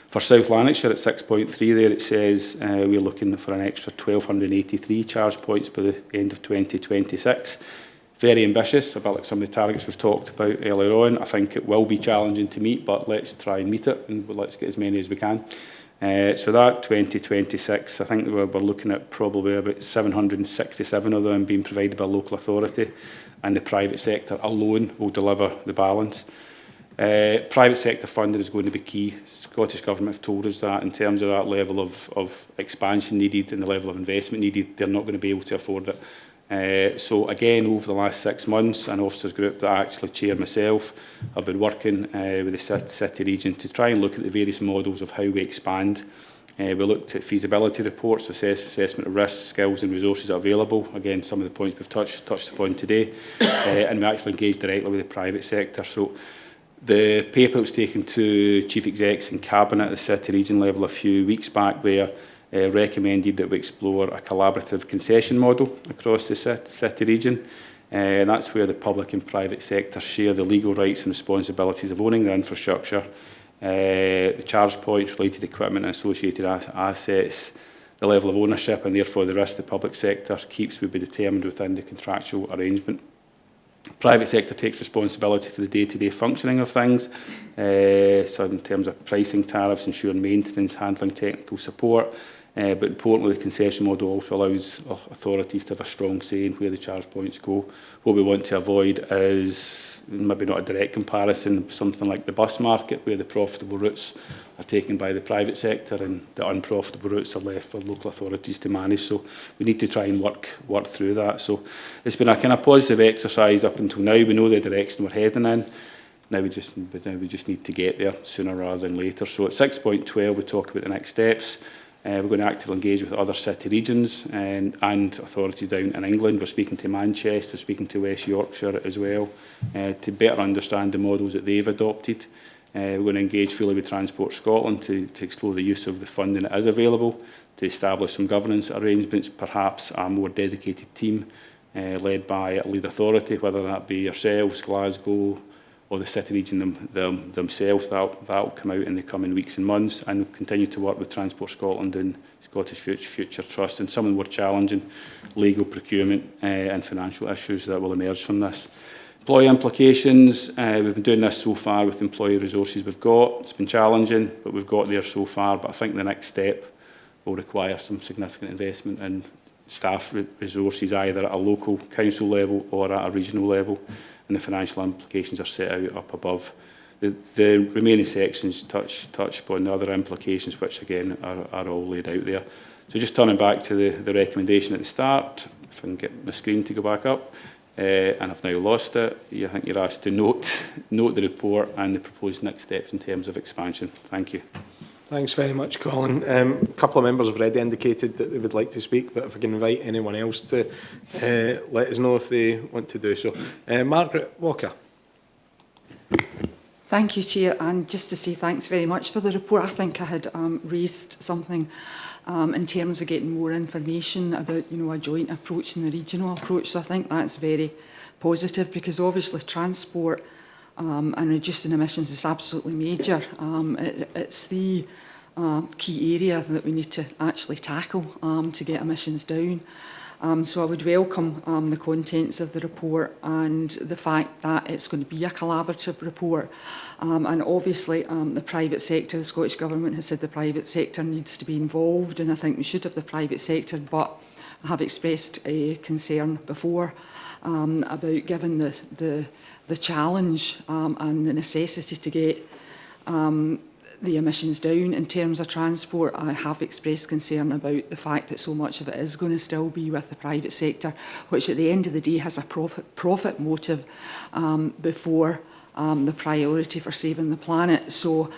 For South Lanarkshire at 6.3 there, it says we're looking for an extra 1,283 charge points by the end of 2026. Very ambitious, a bit like some of the targets we've talked about earlier on. I think it will be challenging to meet, but let's try and meet it, and let's get as many as we can. So that 2026, I think we're looking at probably about 767 of them being provided by local authority, and the private sector alone will deliver the balance. Private sector funding is going to be key. Scottish Government have told us that in terms of that level of expansion needed and the level of investment needed, they're not going to be able to afford it. So again, over the last 6 months, an officers group that I actually chair myself, I've been working with the city region to try and look at the various models of how we expand. We looked at feasibility reports, assessment of risks, skills and resources available. Again, some of the points we've touched upon today. And we actually engaged directly with the private sector. So the paper that was taken to chief execs and cabinet at the city region level a few weeks back there recommended that we explore a collaborative concession model across the city region. And that's where the public and private sector share the legal rights and responsibilities of owning the infrastructure, the charge points, related equipment and associated assets, the level of ownership, and therefore the risk the public sector keeps will be determined within the contractual arrangement. Private sector takes responsibility for the day-to-day functioning of things, so in terms of pricing, tariffs, ensuring maintenance, handling technical support. But importantly, the concession model also allows authorities to have a strong say in where the charge points go. What we want to avoid is maybe not a direct comparison, something like the bus market, where the profitable routes are taken by the private sector and the unprofitable routes are left for local authorities to manage. So we need to try and work through that. So it's been a kind of positive exercise up until now. We know the direction we're heading in. Now we just need to get there sooner rather than later. So at 6.12 we talk about the next steps. We're going to actively engage with other city regions and authorities down in England. We're speaking to Manchester, speaking to West Yorkshire as well, to better understand the models that they've adopted. We're going to engage fully with Transport Scotland to explore the use of the funding that is available, to establish some governance arrangements, perhaps a more dedicated team led by a lead authority, whether that be yourselves, Glasgow, or the city region themselves. That'll come out in the coming weeks and months, and we'll continue to work with Transport Scotland and Scottish Future Trust and some of the more challenging legal, procurement and financial issues that will emerge from this. Employee implications, we've been doing this so far with the employee resources we've got. It's been challenging, but we've got there so far. But I think the next step will require some significant investment in staff resources, either at a local council level or at a regional level. And the financial implications are set out up above. The remaining sections touch upon the other implications, which again are all laid out there. So just turning back to the recommendation at the start, if I can get my screen to go back up, and I've now lost it. I think you're asked to note the report and the proposed next steps in terms of expansion. Thank you. Thanks very much, Colin. A couple of members have already indicated that they would like to speak, but if I can invite anyone else to let us know if they want to do so. Margaret Walker. Thank you, Chair, and just to say thanks very much for the report. I think I had raised something in terms of getting more information about, a joint approach and the regional approach. So I think that's very positive, because obviously transport and reducing emissions is absolutely major. It's the key area that we need to actually tackle to get emissions down. So I would welcome the contents of the report and the fact that it's going to be a collaborative report. And obviously the private sector, the Scottish Government has said the private sector needs to be involved, and I think we should have the private sector, but I have expressed a concern before about given the challenge and the necessity to get the emissions down in terms of transport. I have expressed concern about the fact that so much of it is going to still be with the private sector, which at the end of the day has a profit motive before the priority for saving the planet. So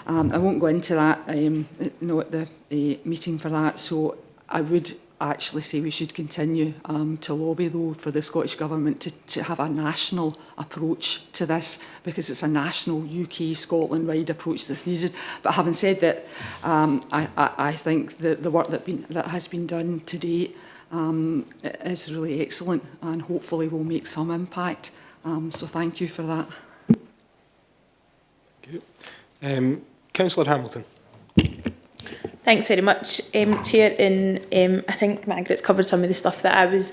I won't go into that, at the meeting for that. So I would actually say we should continue to lobby, though, for the Scottish Government to have a national approach to this, because it's a national UK, Scotland-wide approach that's needed. But having said that, I think that the work that has been done to date is really excellent, and hopefully will make some impact. So thank you for that. Councillor Hamilton. Thanks very much, Chair. And I think Margaret's covered some of the stuff that I was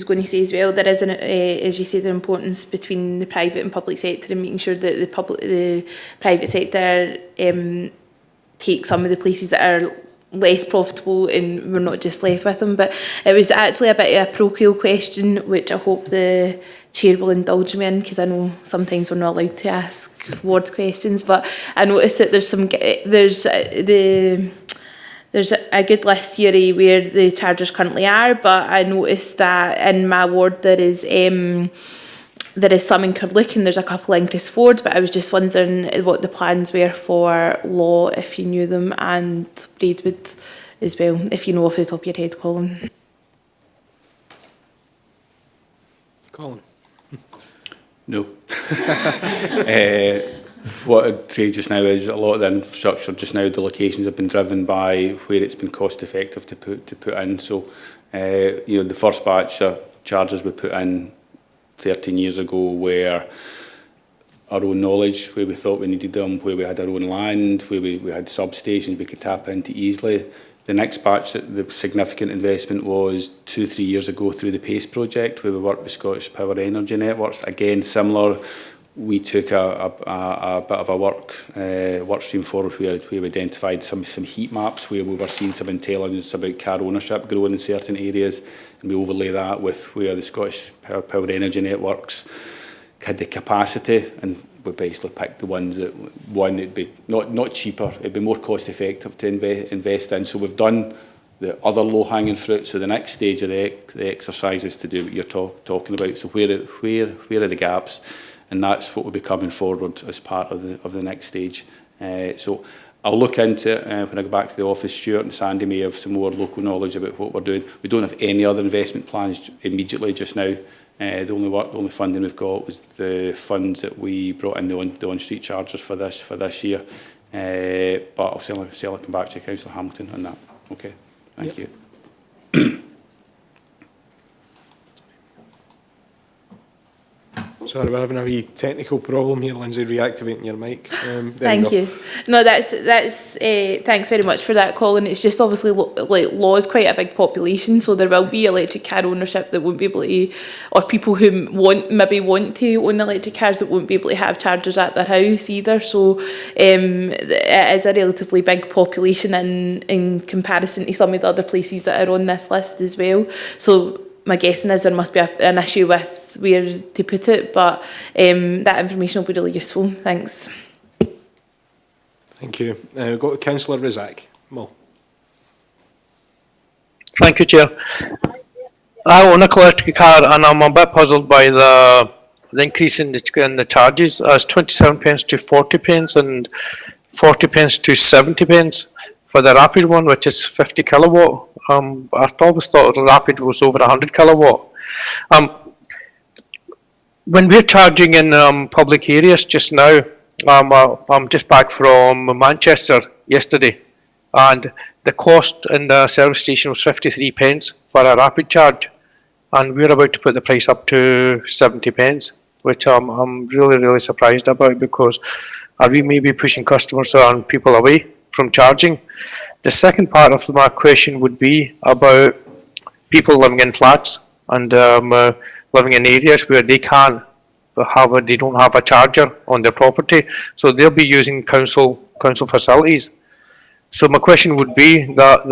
going to say as well. There is, as you say, the importance between the private and public sector and making sure that the private sector take some of the places that are less profitable and we're not just left with them. But it was actually a bit of a parochial question, which I hope the Chair will indulge me in, because I know sometimes we're not allowed to ask ward questions. But I noticed that there's a good list here where the chargers currently are, but I noticed that in my ward there is some in Carluke and there's a couple in Crisford, but I was just wondering what the plans were for Law, if you knew them, and Braidwood as well, if you know off the top of your head, Colin. Colin. No. What I'd say just now is a lot of the infrastructure just now, the locations have been driven by where it's been cost effective to put in. So, the first batch of chargers we put in 13 years ago were our own knowledge, where we thought we needed them, where we had our own land, where we had substations we could tap into easily. The next batch, the significant investment was 2-3 years ago through the PACE project, where we worked with Scottish Power Energy Networks. Again, similar. We took a bit of a work stream forward where we identified some heat maps where we were seeing some intelligence about car ownership growing in certain areas, and we overlay that with where the Scottish Power Energy Networks had the capacity, and we basically picked the ones that, one, it'd be not cheaper, it'd be more cost effective to invest in. So we've done the other low-hanging fruit. So the next stage of the exercise is to do what you're talking about. So where are the gaps? And that's what will be coming forward as part of the next stage. So I'll look into it when I go back to the office. Stuart and Sandy may have some more local knowledge about what we're doing. We don't have any other investment plans immediately just now. The only funding we've got was the funds that we brought in the on-street chargers for this year. But I'll certainly come back to Councillor Hamilton on that. Okay, thank you. Sorry, we're having a wee technical problem here, Lindsay, reactivating your mic. Thank you. No, that's thanks very much for that, Colin. It's just obviously like Law is quite a big population, so there will be electric car ownership that won't be able to, or people who maybe want to own electric cars that won't be able to have chargers at their house either. So it is a relatively big population in comparison to some of the other places that are on this list as well. So my guessing is there must be an issue with where to put it, but that information will be really useful. Thanks. Thank you. We've got Councillor Rizak. Mo. Thank you, Chair. I own a electric car and I'm a bit puzzled by the increase in the charges as 27 pence to 40 pence and 40 pence to 70 pence for the Rapid one, which is 50 kilowatt. I've always thought the Rapid was over 100 kilowatt. When we're charging in public areas just now, I'm just back from Manchester yesterday, and the cost in the service station was 53 pence for a Rapid charge, and we're about to put the price up to 70 pence, which I'm really surprised about, because are we maybe pushing customers and people away from charging? The second part of my question would be about people living in flats and living in areas where they don't have a charger on their property, so they'll be using council facilities. So my question would be that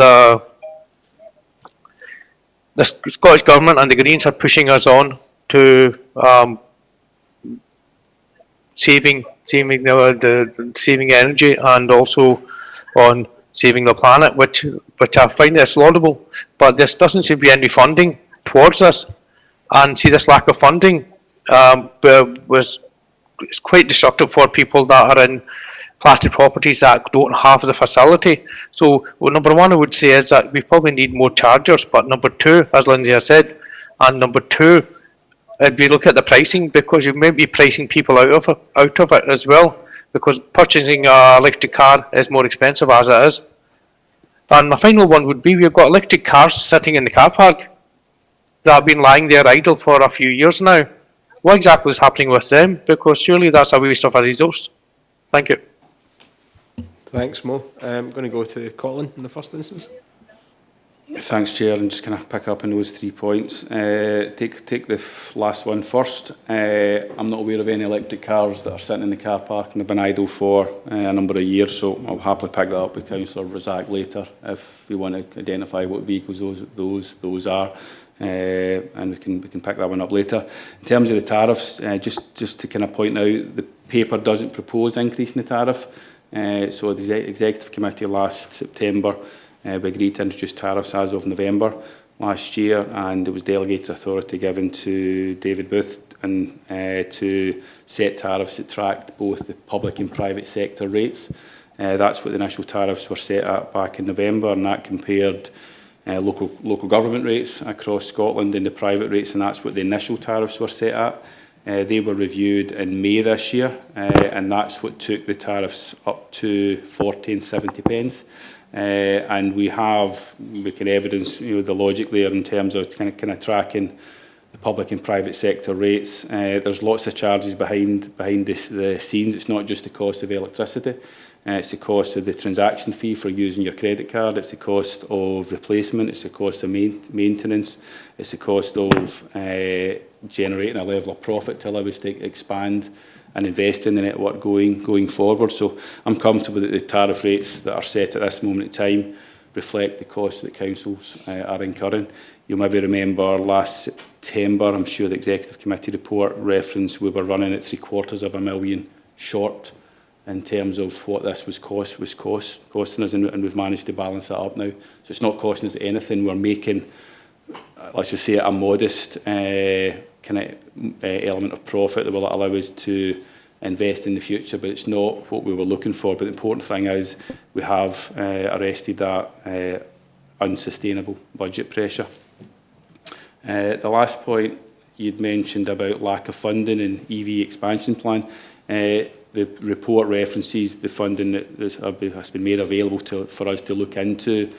the Scottish Government and the Greens are pushing us on to saving energy and also on saving the planet, which I find is laudable, but there doesn't seem to be any funding towards us. And see, this lack of funding it's quite destructive for people that are in platted properties that don't have the facility. So, number one, I would say is that we probably need more chargers, but number two, as Lindsay has said, and number two, we look at the pricing, because you may be pricing people out of it as well, because purchasing an electric car is more expensive as it is. And my final one would be, we've got electric cars sitting in the car park that have been lying there idle for a few years now. What exactly is happening with them? Because surely that's a waste of a resource. Thank you. Thanks, Mo. I'm going to go to Colin in the first instance. Thanks, Chair, and just kind of pick up on those 3 points. Take the last one first. I'm not aware of any electric cars that are sitting in the car park and have been idle for a number of years, so I'll happily pick that up with Councillor Razak later if we want to identify what vehicles those are, and we can pick that one up later. In terms of the tariffs, just to kind of point out, the paper doesn't propose increasing the tariff. So the Executive Committee last September we agreed to introduce tariffs as of November last year, and it was delegated authority given to David Booth and to set tariffs that tracked both the public and private sector rates. That's what the initial tariffs were set at back in November, and that compared local government rates across Scotland and the private rates, and that's what the initial tariffs were set at. They were reviewed in May this year, and that's what took the tariffs up to 40 and 70 pence. And we can evidence the logic there in terms of kind of tracking the public and private sector rates. There's lots of charges behind the scenes. It's not just the cost of electricity. It's the cost of the transaction fee for using your credit card. It's the cost of replacement. It's the cost of maintenance. It's the cost of generating a level of profit to allow us to expand and invest in the network going forward. So I'm comfortable that the tariff rates that are set at this moment in time reflect the costs that councils are incurring. You'll maybe remember last September, I'm sure the Executive Committee report referenced we were running at £750,000 short in terms of what this was costing us, and we've managed to balance that up now. So it's not costing us anything. We're making, let's just say, a modest element of profit that will allow us to invest in the future, but it's not what we were looking for. But the important thing is we have arrested that unsustainable budget pressure. The last point you'd mentioned about lack of funding and EV expansion plan. The report references the funding that has been made available for us to look into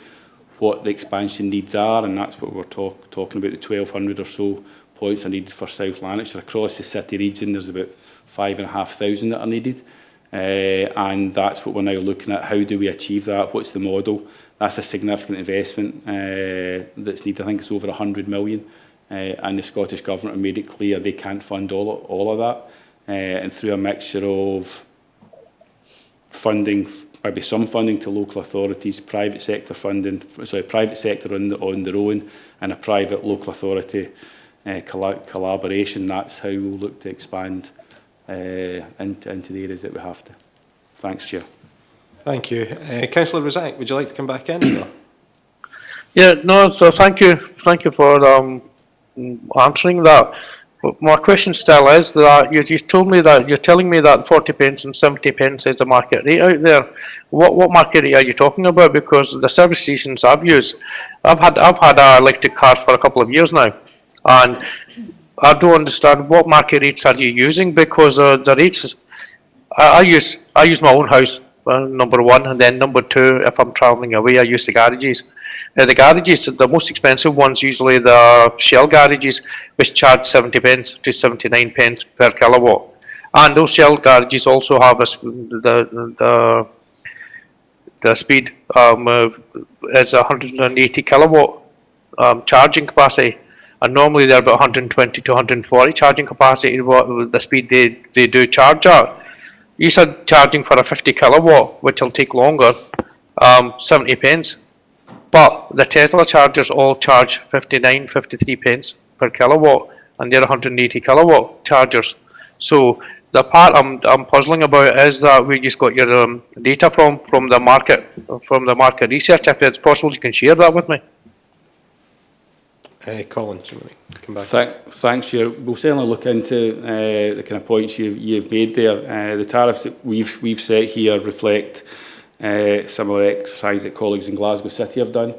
what the expansion needs are, and that's what we're talking about, the 1,200 or so points are needed for South Lanarkshire. Across the city region, there's about 5,500 that are needed, and that's what we're now looking at. How do we achieve that? What's the model? That's a significant investment that's needed. I think it's over 100 million, and the Scottish Government have made it clear they can't fund all of that. And through a mixture of funding, maybe some funding to local authorities, private sector funding, private sector on their own, and a private local authority collaboration, that's how we'll look to expand into the areas that we have to. Thanks, Chair. Thank you. Councillor Razak, would you like to come back in? Or? Yeah, no, so thank you for answering that. But my question still is that you just told me that you're telling me that 40 pence and 70 pence is the market rate out there. What market rate are you talking about? Because the service stations I've used, I've had an electric car for a couple of years now, and I don't understand what market rates are you using, because the rates I use my own house, number one, and then number two, if I'm travelling away, I use the garages. Now the garages, the most expensive ones, usually the Shell garages, which charge 70 pence to 79 pence per kilowatt. And those Shell garages also have the speed is 180 kilowatt charging capacity. And normally they're about 120 to 140 charging capacity, the speed they do charge at. You said charging for a 50 kilowatt, which will take longer, 70 pence. But the Tesla chargers all charge 59, 53 pence per kilowatt, and they're 180 kilowatt chargers. So the part I'm puzzling about is that we just got your data from the market research. If it's possible, you can share that with me. Colin, do you want to come back? Thanks, Chair. We'll certainly look into the kind of points you've made there. The tariffs that we've set here reflect similar exercise that colleagues in Glasgow City have done,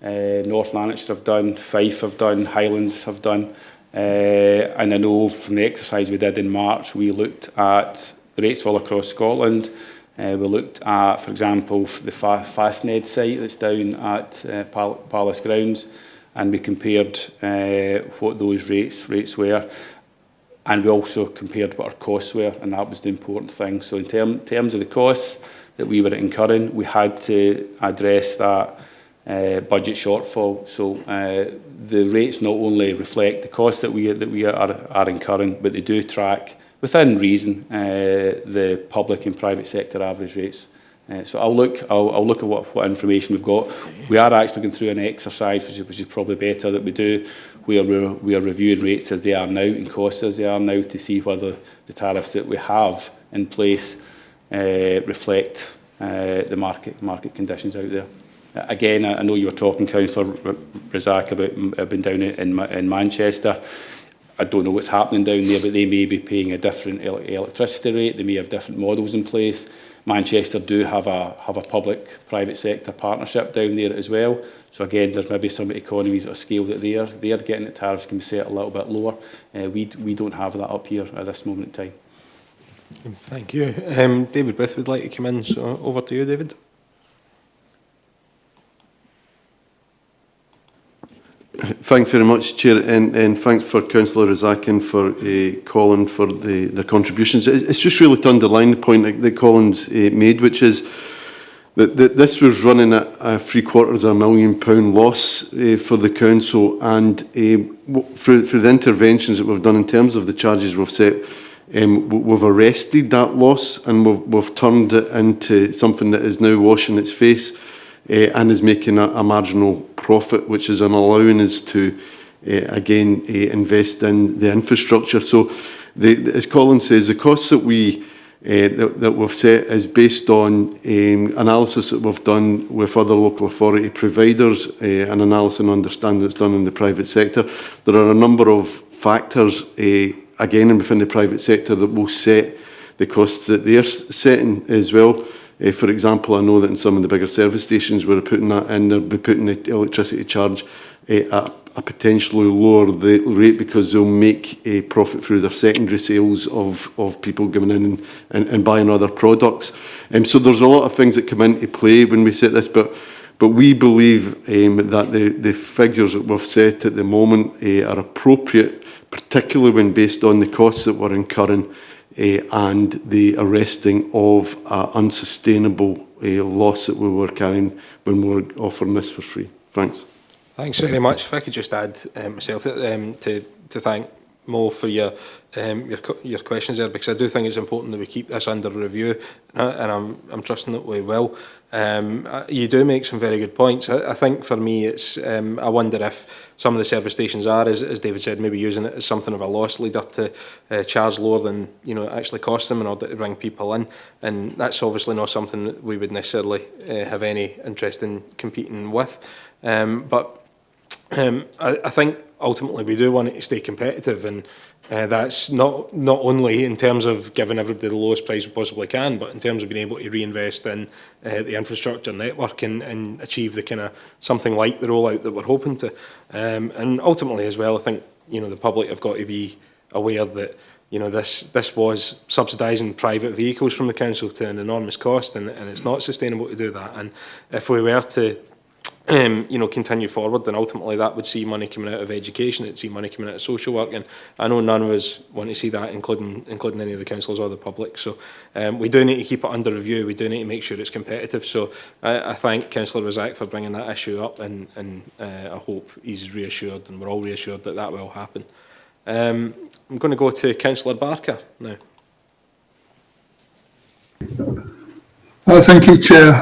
North Lanarkshire have done, Fife have done, Highlands have done, and I know from the exercise we did in March, we looked at the rates all across Scotland. We looked at, for example, the Fastned site that's down at Palace Grounds, and we compared what those rates were. and we also compared what our costs were, and that was the important thing. So in terms of the costs that we were incurring, we had to address that budget shortfall. So the rates not only reflect the costs that we are incurring, but they do track within reason the public and private sector average rates. So I'll look at what information we've got. We are actually going through an exercise, which is probably better that we do, where we are reviewing rates as they are now and costs as they are now to see whether the tariffs that we have in place reflect the market conditions out there. Again, I know you were talking, Councillor Razak, about being down in Manchester. I don't know what's happening down there, but they may be paying a different electricity rate. They may have different models in place. Manchester do have a public-private sector partnership down there as well. So again, there's maybe some economies of scale that they're getting the tariffs can be set a little bit lower. We don't have that up here at this moment in time. Thank you. David Booth would like to come in. So over to you, David. Thanks very much, Chair, and thanks for Councillor Razak and for Colin for their contributions. It's just really to underline the point that Colin's made, which is that this was running at a £750,000 loss for the council, and through the interventions that we've done in terms of the charges we've set, we've arrested that loss and we've turned it into something that is now washing its face and is making a marginal profit, which is allowing us to again invest in the infrastructure. So, as Colin says, the costs that we've set is based on analysis that we've done with other local authority providers, an analysis and understanding that's done in the private sector. There are a number of factors, again, within the private sector that will set the costs that they're setting as well. For example, I know that in some of the bigger service stations we're putting that in, they'll be putting the electricity charge at a potentially lower rate because they'll make a profit through their secondary sales of people coming in and buying other products. So there's a lot of things that come into play when we set this, but we believe that the figures that we've set at the moment are appropriate, particularly when based on the costs that we're incurring and the arresting of unsustainable loss that we were carrying when we were offering this for free. Thanks. Thanks very much. If I could just add myself to thank Mo for your questions there, because I do think it's important that we keep this under review, and I'm trusting that we will. You do make some very good points. I think for me, it's I wonder if some of the service stations are, as David said, maybe using it as something of a loss leader to charge lower than it actually costs them in order to bring people in, and that's obviously not something that we would necessarily have any interest in competing with. But I think ultimately we do want it to stay competitive, and that's not only in terms of giving everybody the lowest price we possibly can, but in terms of being able to reinvest in the infrastructure network and achieve the kind of something like the rollout that we're hoping to. And ultimately as well, I think the public have got to be aware that this was subsidising private vehicles from the council to an enormous cost, and it's not sustainable to do that. And if we were to continue forward, then ultimately that would see money coming out of education, it'd see money coming out of social work, and I know none of us want to see that, including any of the councillors or the public. So we do need to keep it under review, we do need to make sure it's competitive. So I thank Councillor Razak for bringing that issue up, and I hope he's reassured, and we're all reassured that that will happen. I'm going to go to Councillor Barker now. Thank you, Chair.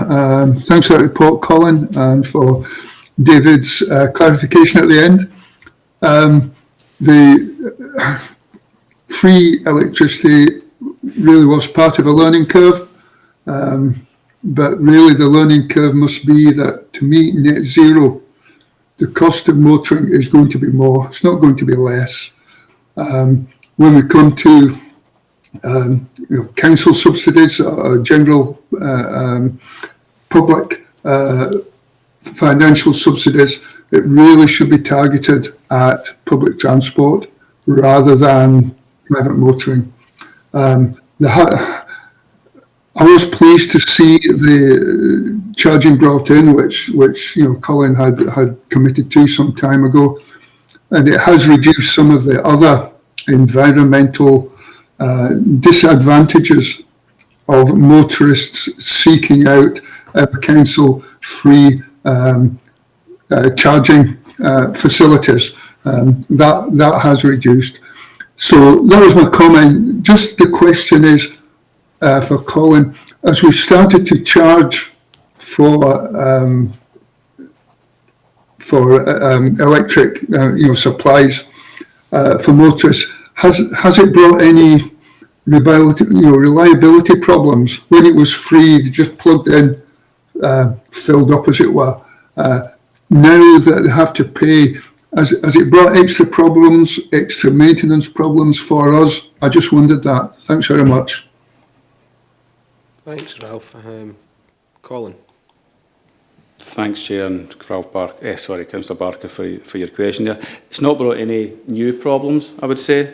Thanks for the report, Colin, and for David's clarification at the end. The free electricity really was part of a learning curve, but really the learning curve must be that to meet net zero, the cost of motoring is going to be more. It's not going to be less. When we come to council subsidies, general public financial subsidies, it really should be targeted at public transport rather than private motoring. I was pleased to see the charging brought in, which Colin had committed to some time ago, and it has reduced some of the other environmental disadvantages of motorists seeking out council-free charging facilities. That has reduced. So that was my comment. Just the question is for Colin, as we've started to charge for electric supplies for motorists, has it brought any reliability problems? When it was free, they just plugged in, filled up as it were. Now that they have to pay, has it brought extra problems, extra maintenance problems for us? I just wondered that. Thanks very much. Thanks, Ralph. Colin. Thanks, Chair, and Councillor Barker for your question there. It's not brought any new problems, I would say.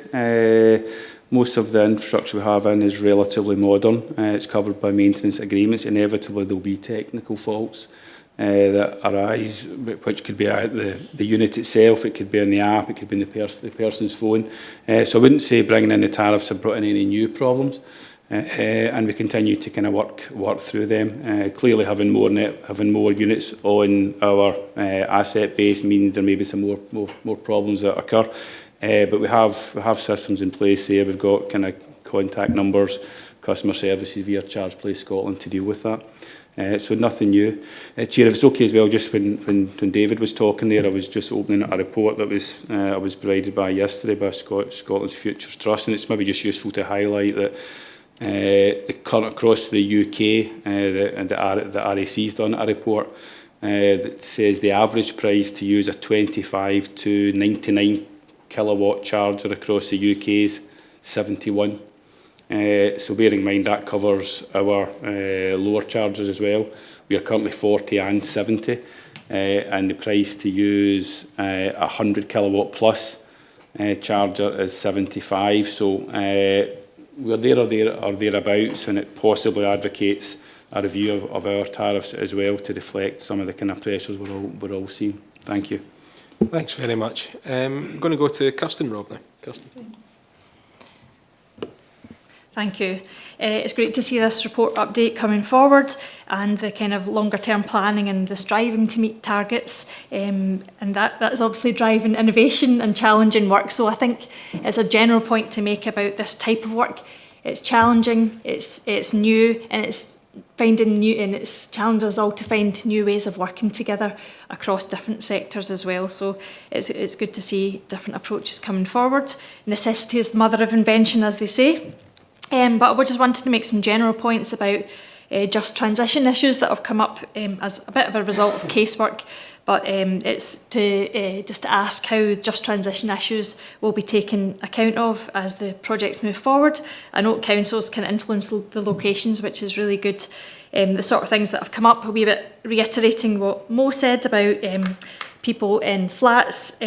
Most of the infrastructure we have in is relatively modern. It's covered by maintenance agreements. Inevitably, there will be technical faults that arise, which could be at the unit itself, it could be in the app, it could be in the person's phone. So I wouldn't say bringing in the tariffs have brought in any new problems. And we continue to kind of work through them. Clearly, having more units on our asset base means there may be some more problems that occur. But we have systems in place here. We've got kind of contact numbers, customer services via Charge Place Scotland to deal with that. So nothing new. Chair, if it's okay as well, just when David was talking there, I was just opening a report that I was provided by yesterday by Scotland's Futures Trust, and it's maybe just useful to highlight that the current across the UK, the RAC's done a report that says the average price to use a 25 to 99 kilowatt charger across the UK is 71. So bearing in mind that covers our lower chargers as well. We are currently 40 and 70, and the price to use a 100 kilowatt plus charger is 75. So we're there or thereabouts, and it possibly advocates a review of our tariffs as well to reflect some of the kind of pressures we're all seeing. Thank you. Thanks very much. I'm going to go to Kirsten Robb now. Kirsten. Thank you. It's great to see this report update coming forward and the kind of longer term planning and the striving to meet targets, and that's obviously driving innovation and challenging work. So I think it's a general point to make about this type of work. It's challenging, it's new, and it's finding new, and it's challenged us all to find new ways of working together across different sectors as well. So it's good to see different approaches coming forward. Necessity is the mother of invention, as they say. But I just wanted to make some general points about just transition issues that have come up as a bit of a result of casework. But it's to just to ask how just transition issues will be taken account of as the projects move forward. I know councils can influence the locations, which is really good. The sort of things that have come up, a wee bit reiterating what Mo said about people in flats.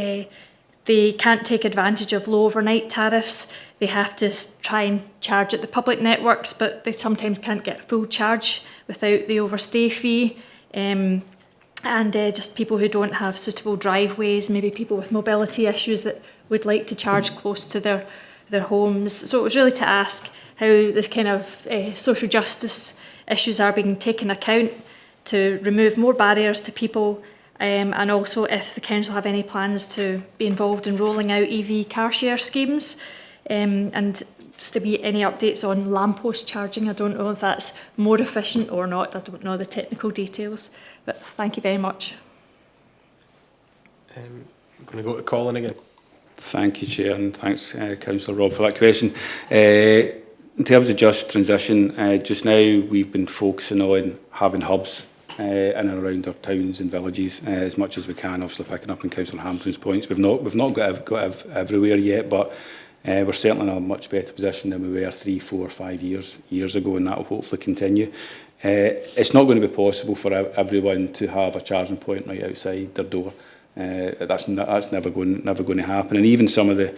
They can't take advantage of low overnight tariffs. They have to try and charge at the public networks, but they sometimes can't get full charge without the overstay fee. And just people who don't have suitable driveways, maybe people with mobility issues that would like to charge close to their homes. So it was really to ask how this kind of social justice issues are being taken account to remove more barriers to people. And also if the council have any plans to be involved in rolling out EV car share schemes, and just to be any updates on lamppost charging. I don't know if that's more efficient or not. I don't know the technical details, but thank you very much. I'm going to go to Colin again. Thank you, Chair, and thanks, Councillor Robb, for that question. In terms of just transition, just now we've been focusing on having hubs in and around our towns and villages as much as we can. Obviously, picking up on Councillor Hampton's points, we've not got everywhere yet, but we're certainly in a much better position than we were 3, 4, 5 years ago, and that will hopefully continue. It's not going to be possible for everyone to have a charging point right outside their door. That's never going to happen. And even some of the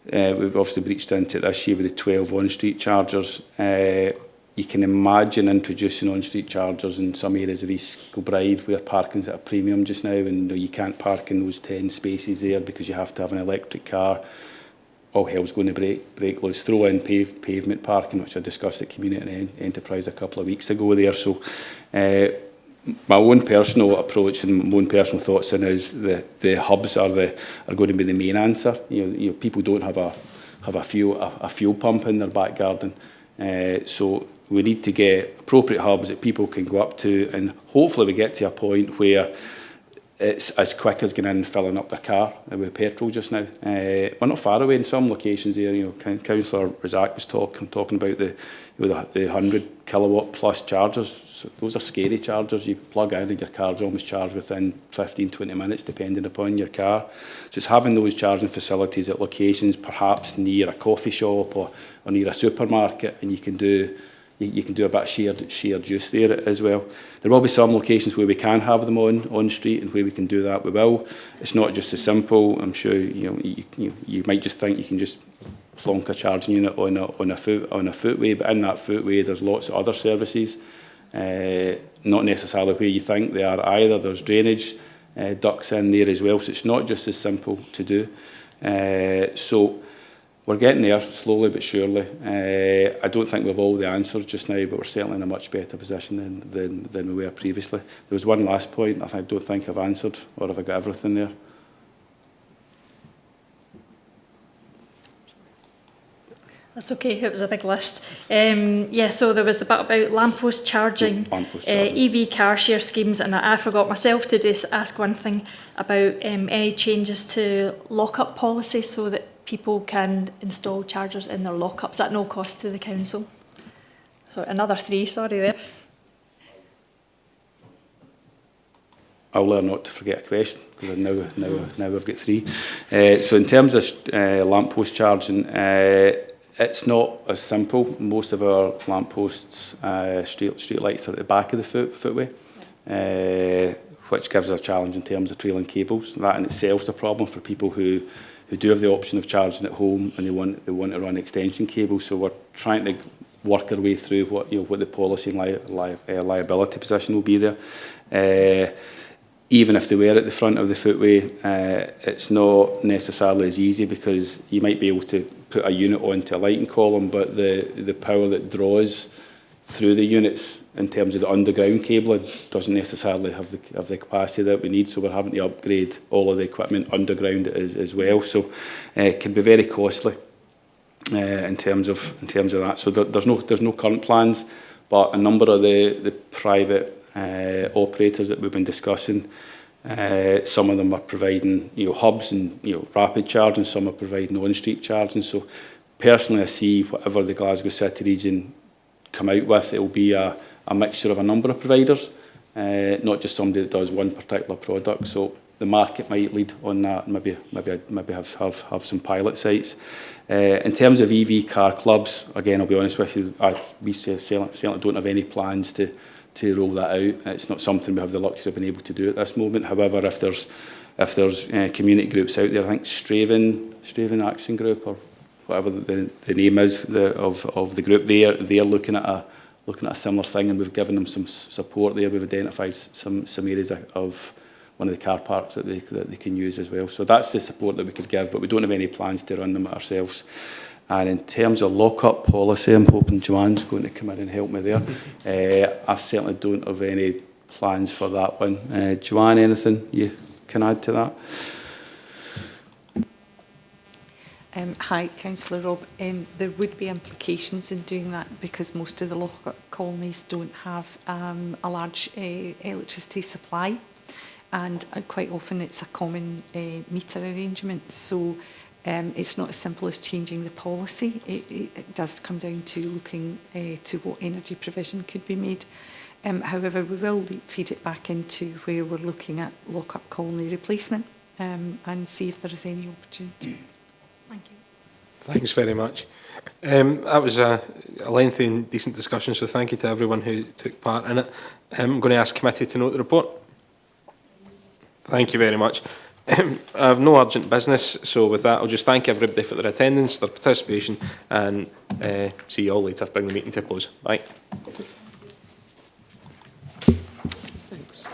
we've obviously breached into it this year with the 12 on-street chargers. You can imagine introducing on-street chargers in some areas of East Kilbride where parking's at a premium just now, and you can't park in those 10 spaces there because you have to have an electric car. all hell's going to break loose. Throw in pavement parking, which I discussed at Community and Enterprise a couple of weeks ago there. So my own personal approach and my own personal thoughts in is the hubs are going to be the main answer. You know, people don't have a fuel pump in their back garden, so we need to get appropriate hubs that people can go up to, and hopefully we get to a point where it's as quick as getting in and filling up their car with petrol just now. We're not far away in some locations here. You know, Councillor Razak was talking about the 100 kilowatt plus chargers. So those are scary chargers. You plug in and your car's almost charged within 15-20 minutes, depending upon your car. Just having those charging facilities at locations, perhaps near a coffee shop or near a supermarket, and you can do a bit of shared use there as well. There will be some locations where we can have them on street, and where we can do that, we will. It's not just as simple. I'm sure you might just think you can just plonk a charging unit on a footway, but in that footway there's lots of other services, not necessarily where you think they are either. There's drainage ducts in there as well, so it's not just as simple to do. So we're getting there slowly but surely. I don't think we have all the answers just now, but we're certainly in a much better position than we were previously. There was one last point I don't think I've answered, or have I got everything there? That's okay, it was a big list. So there was the bit about lamppost charging, EV car share schemes, and I forgot myself to just ask one thing about any changes to lock-up policy so that people can install chargers in their lock-ups at no cost to the council. So another 3, sorry there. I'll learn not to forget a question, because now I've got 3. So in terms of lamppost charging, it's not as simple. Most of our lampposts, street lights are at the back of the footway, which gives us a challenge in terms of trailing cables. That in itself is a problem for people who do have the option of charging at home, and they want to run extension cables. So we're trying to work our way through what the policy and liability position will be there. Even if they were at the front of the footway, it's not necessarily as easy, because you might be able to put a unit onto a lighting column, but the power that draws through the units in terms of the underground cabling doesn't necessarily have the capacity that we need, so we're having to upgrade all of the equipment underground as well. So it can be very costly in terms of that. So there's no current plans, but a number of the private operators that we've been discussing, some of them are providing hubs and rapid charging, some are providing on-street charging. So personally I see whatever the Glasgow City region come out with, it will be a mixture of a number of providers, not just somebody that does one particular product. So the market might lead on that, and maybe have some pilot sites. In terms of EV car clubs, again, I'll be honest with you, we certainly don't have any plans to roll that out. It's not something we have the luxury of being able to do at this moment. However, if there's community groups out there, I think Straven Action Group, or whatever the name is of the group, they're looking at a similar thing, and we've given them some support there. We've identified some areas of one of the car parks that they can use as well. So that's the support that we could give, but we don't have any plans to run them ourselves. And in terms of lock-up policy, I'm hoping Joanne's going to come in and help me there. I certainly don't have any plans for that one. Joanne, anything you can add to that? Hi, Councillor Rob. There would be implications in doing that, because most of the lock-up colonies don't have a large electricity supply, and quite often it's a common meter arrangement. So it's not as simple as changing the policy. It does come down to looking to what energy provision could be made. However, we will feed it back into where we're looking at lock-up colony replacement, and see if there is any opportunity. Thank you. Thanks very much. That was a lengthy and decent discussion, so thank you to everyone who took part in it. I'm going to ask committee to note the report. Thank you very much. I have no urgent business, so with that I'll just thank everybody for their attendance, their participation, and see you all later. Bring the meeting to a close. Bye. Thanks.